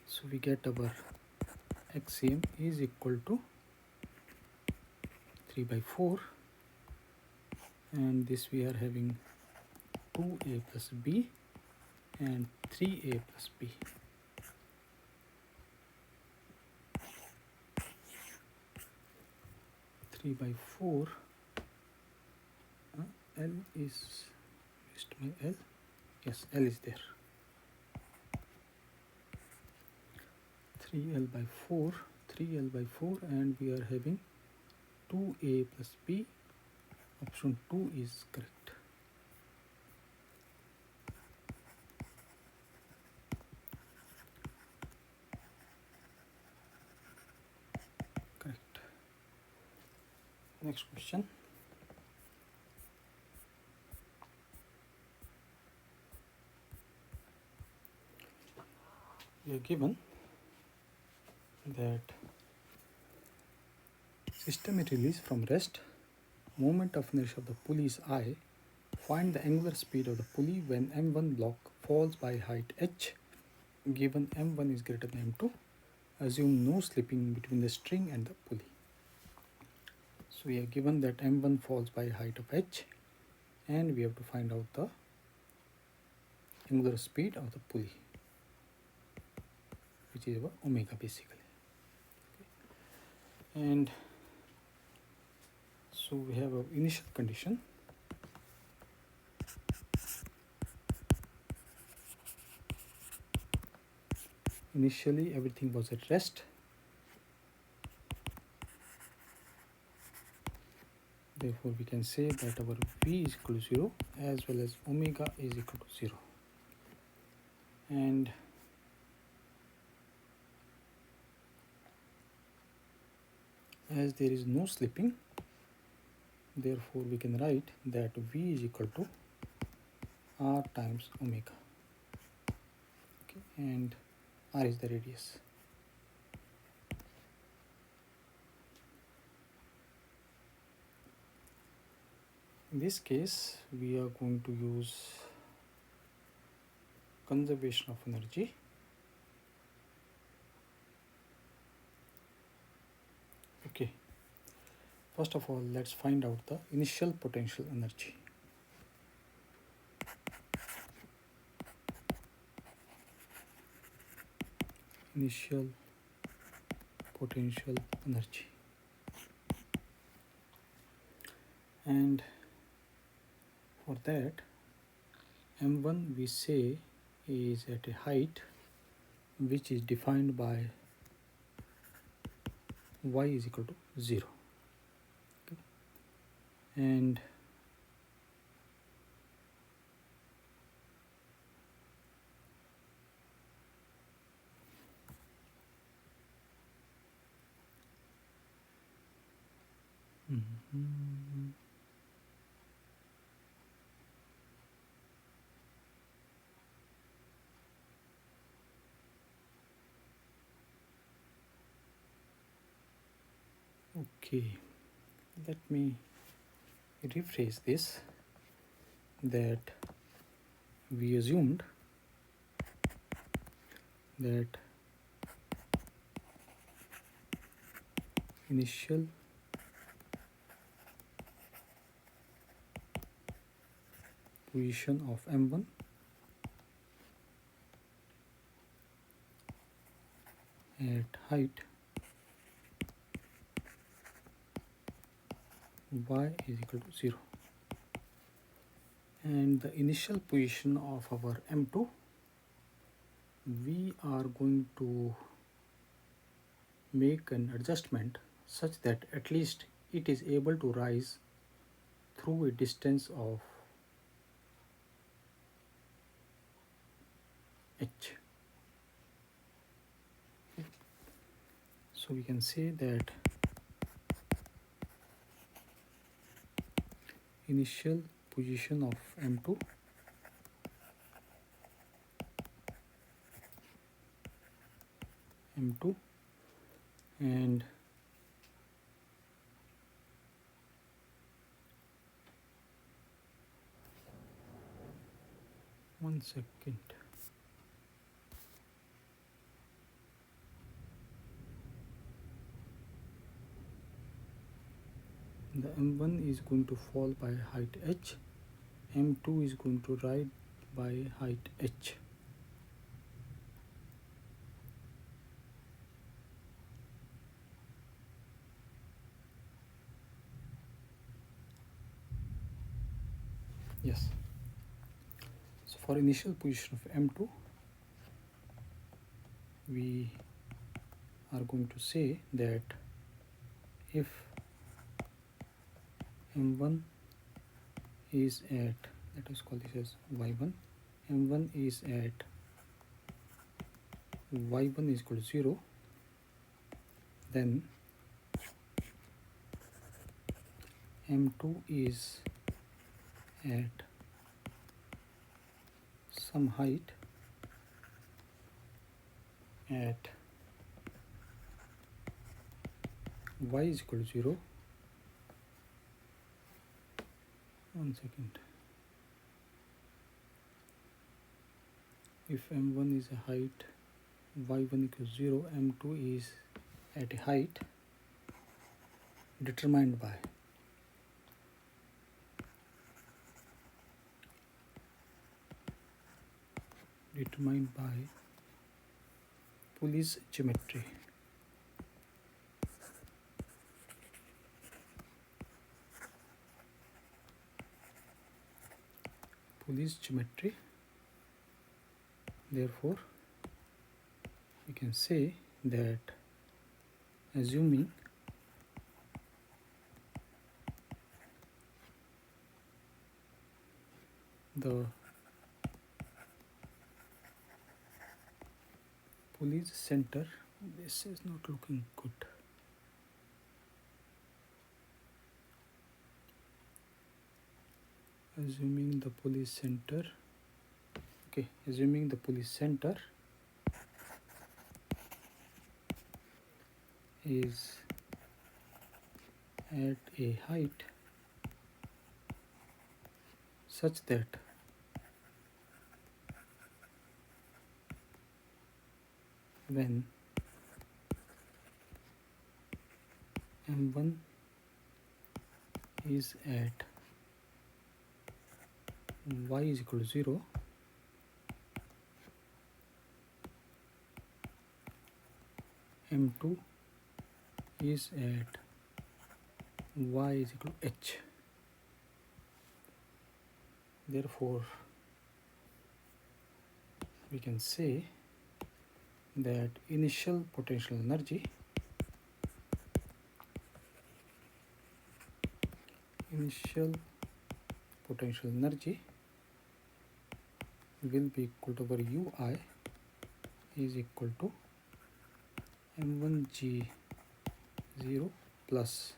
So we get our XCM is equal to 3 by 4, and this we are having 2a plus b and 3a plus b. Three by 4. L is missed my L. Yes, L is there. 3L by 4, 3L by 4, and we are having 2a plus b. Option 2 is correct. Correct. Next question. We are given that system is released from rest, moment of inertia of the pulley is I, find the angular speed of the pulley when M1 block falls by height h, given M1 is greater than M2, assume no slipping between the string and the pulley. So we are given that M1 falls by height of h, and we have to find out the angular speed of the pulley, which is our omega basically. And so we have our initial condition. Initially everything was at rest. Therefore we can say that our V is equal to 0 as well as omega is equal to 0. And as there is no slipping, therefore we can write that V is equal to R times omega. Okay, and R is the radius. In this case, we are going to use conservation of energy. Okay, First of all, let's find out the initial potential energy. Initial potential energy. And for that, m1 we say is at a height which is defined by y is equal to 0. Okay. And okay, let me rephrase this, that we assumed that initial position of m1 at height y is equal to 0, and the initial position of our m2 we are going to make an adjustment such that at least it is able to rise through a distance of h. So we can say that initial position of m2 and one second. The m1 is going to fall by height h, m2 is going to rise by height h. Yes. So for initial position of m2, we are going to say that if m1 is at, let us call this as y1, m1 is at y1 is equal to 0, then m2 is at some height at y is equal to 0. One second. If m1 is a height y1 equals 0, m2 is at a height determined by Pulley's geometry. Pulley's geometry. Therefore, we can say that assuming the Pulley's center, this is not looking good. Assuming the Pulley center, okay, assuming the Pulley center is at a height such that when m1 is at y is equal to 0, m2 is at y is equal to h. Therefore, we can say that initial potential energy will be equal to our ui is equal to m1g0 plus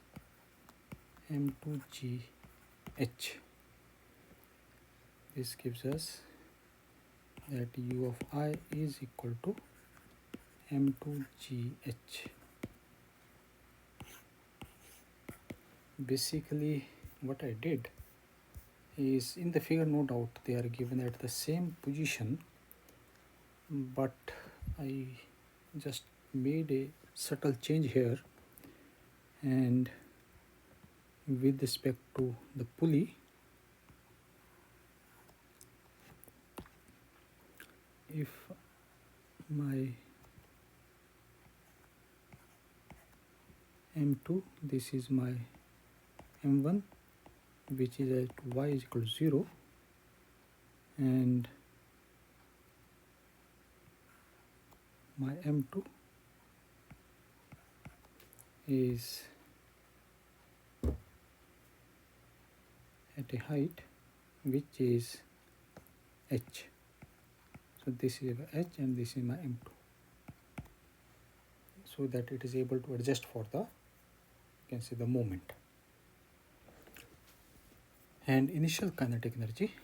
m2gh. This gives us that u of I is equal to m2gh. Basically, what I did is, in the figure no doubt they are given at the same position, but I just made a subtle change here, and with respect to the pulley, if my m2, this is my m1 which is at y is equal to 0, and my m2 is at a height which is h. So this is h and this is my m2, so that it is able to adjust for the, you can say, the moment. And initial kinetic energy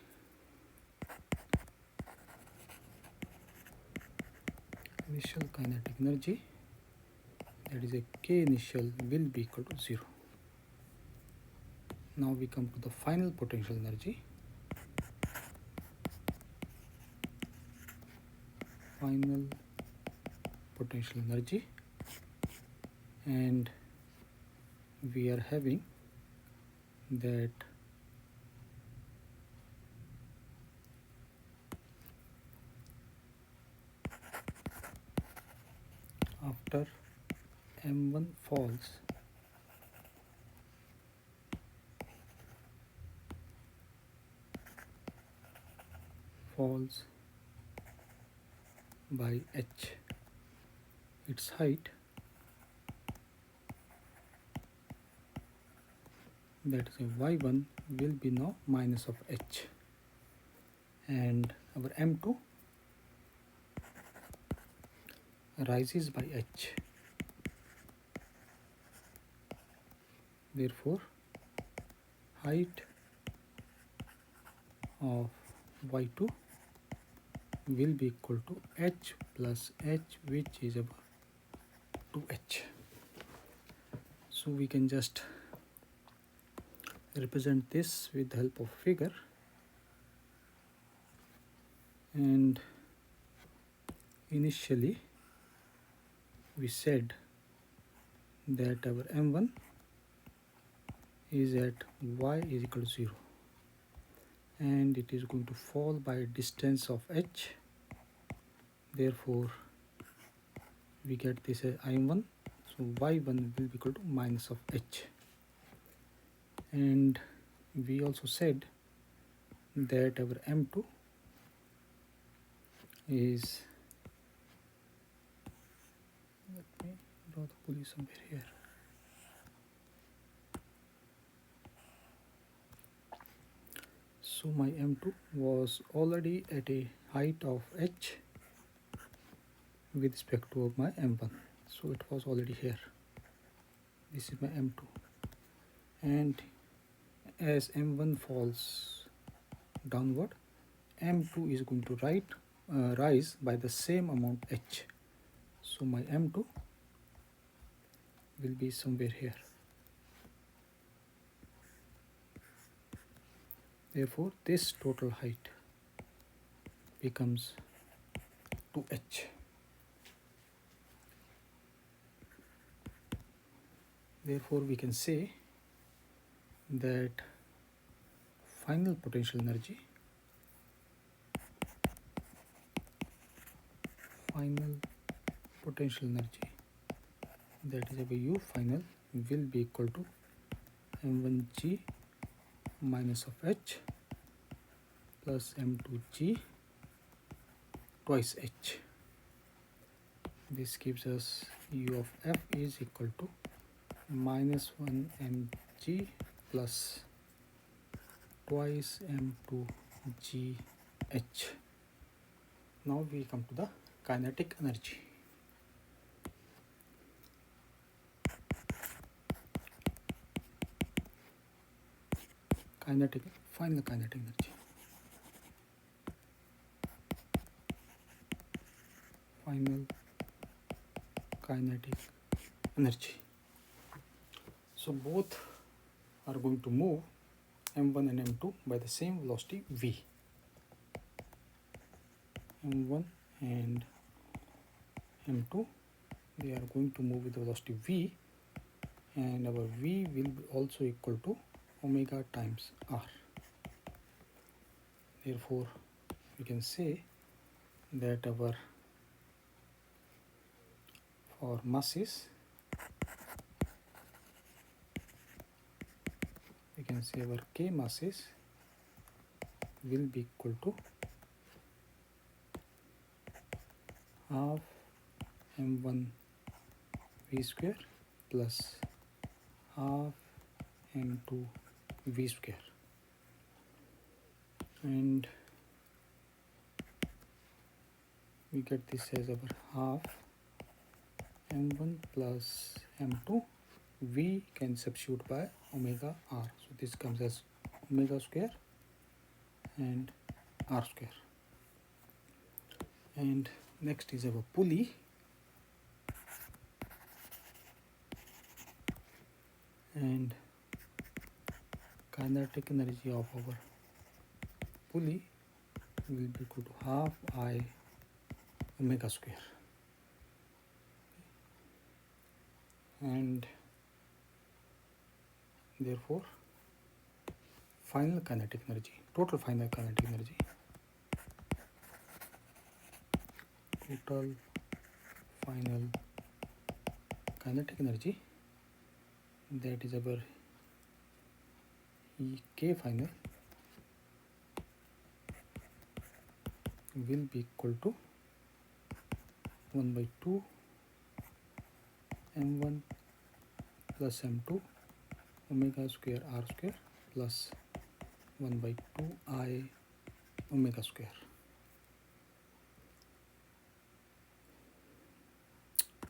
that is a k initial will be equal to 0. Now we come to the final potential energy. And we are having that after m1 falls by h, its height, that is y1 will be now minus of h, and our m2 rises by h. Therefore, height of y2 will be equal to h plus h, which is about 2h. So we can just represent this with the help of figure, and initially we said that our m1 is at y is equal to 0, and it is going to fall by a distance of h. Therefore, we get this as I1, so y1 will be equal to minus of h. And we also said that our m2 is, let me draw the pulley somewhere here. So my m2 was already at a height of h with respect to my m1, so it was already here. This is my m2, and as m1 falls downward, m2 is going to rise by the same amount h. So my m2 will be somewhere here. Therefore, this total height becomes 2h. Therefore, we can say that final potential energy that is U final will be equal to m1g minus of h plus m2g twice h. This gives us U of f is equal to minus 1 mg plus twice m2g h. Now we come to the kinetic energy. Final kinetic energy. Final kinetic energy. So both are going to move m1 and m2 by the same velocity v. m1 and m2, they are going to move with the velocity v, and our v will be also equal to omega times r. Therefore, we can say that for masses, we can say our k masses will be equal to half m1 v square plus half m2 v square, and we get this as our half m1 plus m2. V can substitute by omega r, so this comes as omega square and r square. And next is our pulley. And kinetic energy of our pulley will be equal to half I omega square. And therefore, final kinetic energy, total final kinetic energy, that is our K final will be equal to 1 by 2 m1 plus m2 omega square r square plus 1 by 2 I omega square.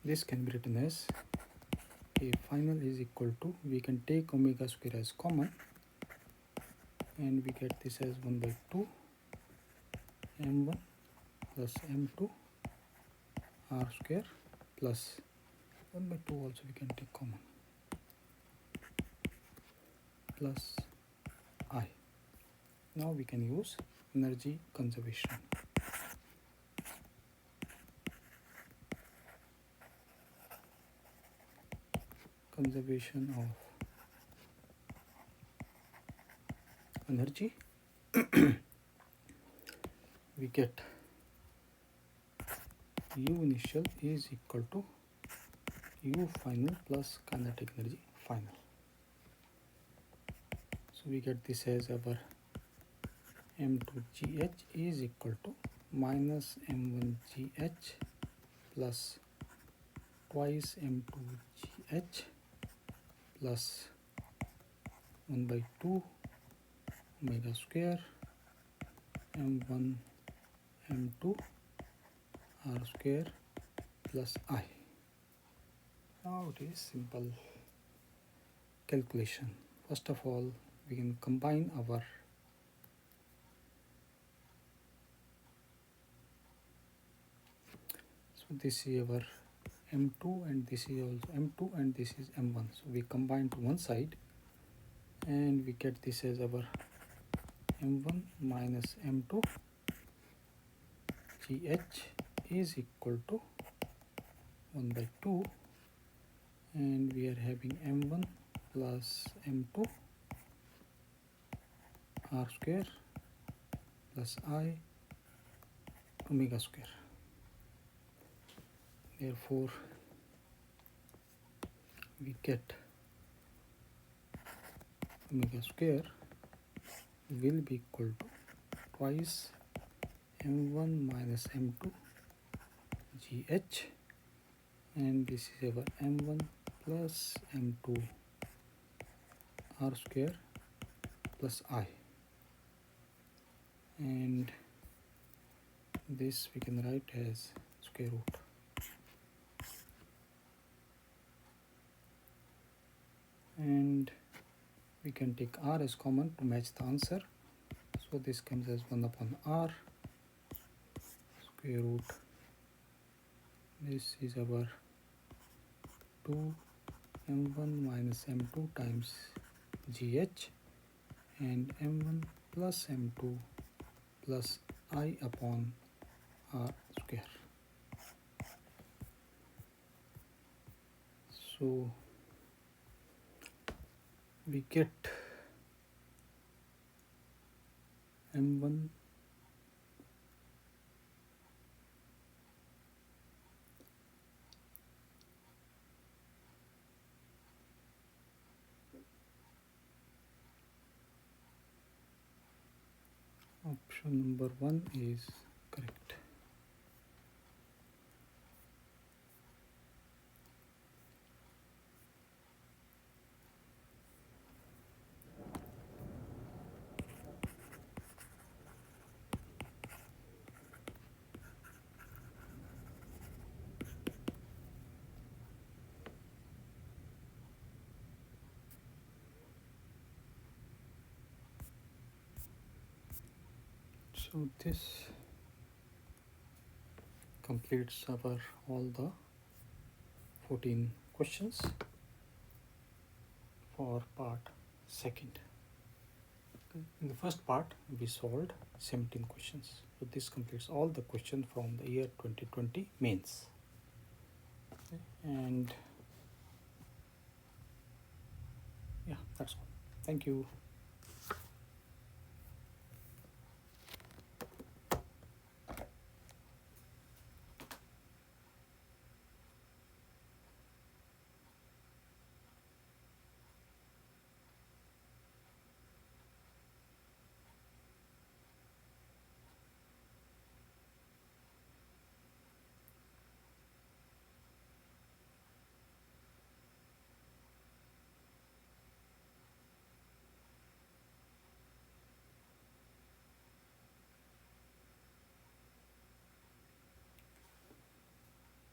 This can be written as K final is equal to, we can take omega square as common, and we get this as 1 by 2 m1 plus m2 r square plus 1 by 2 also we can take common, plus I. Now we can use energy conservation. Conservation of energy. We get U initial is equal to U final plus kinetic energy final. So we get this as our m2gh is equal to minus m1gh plus twice m2gh plus 1 by 2 omega square m1 m2 r square plus I. Now it is simple calculation. First of all, we can combine our this is our m2 and this is also m2 and this is m1, so we combine to one side and we get this as our m1 minus m2 gh is equal to 1 by 2, and we are having m1 plus m2 r square plus I omega square. Therefore, we get omega square will be equal to twice m1 minus m2 gh, and this is our m1 plus m2 r square plus I, and this we can write as square root. And we can take r as common to match the answer, so this comes as 1 upon r square root. This is our 2 m1 minus m2 times gh, and m1 plus m2 plus I upon r square. So we get m1 option number 1 is correct. So this completes our all the 14 questions for part second. In the first part we solved 17 questions. So this completes all the questions from the year 2020 mains. Okay. And yeah, that's all. Thank you.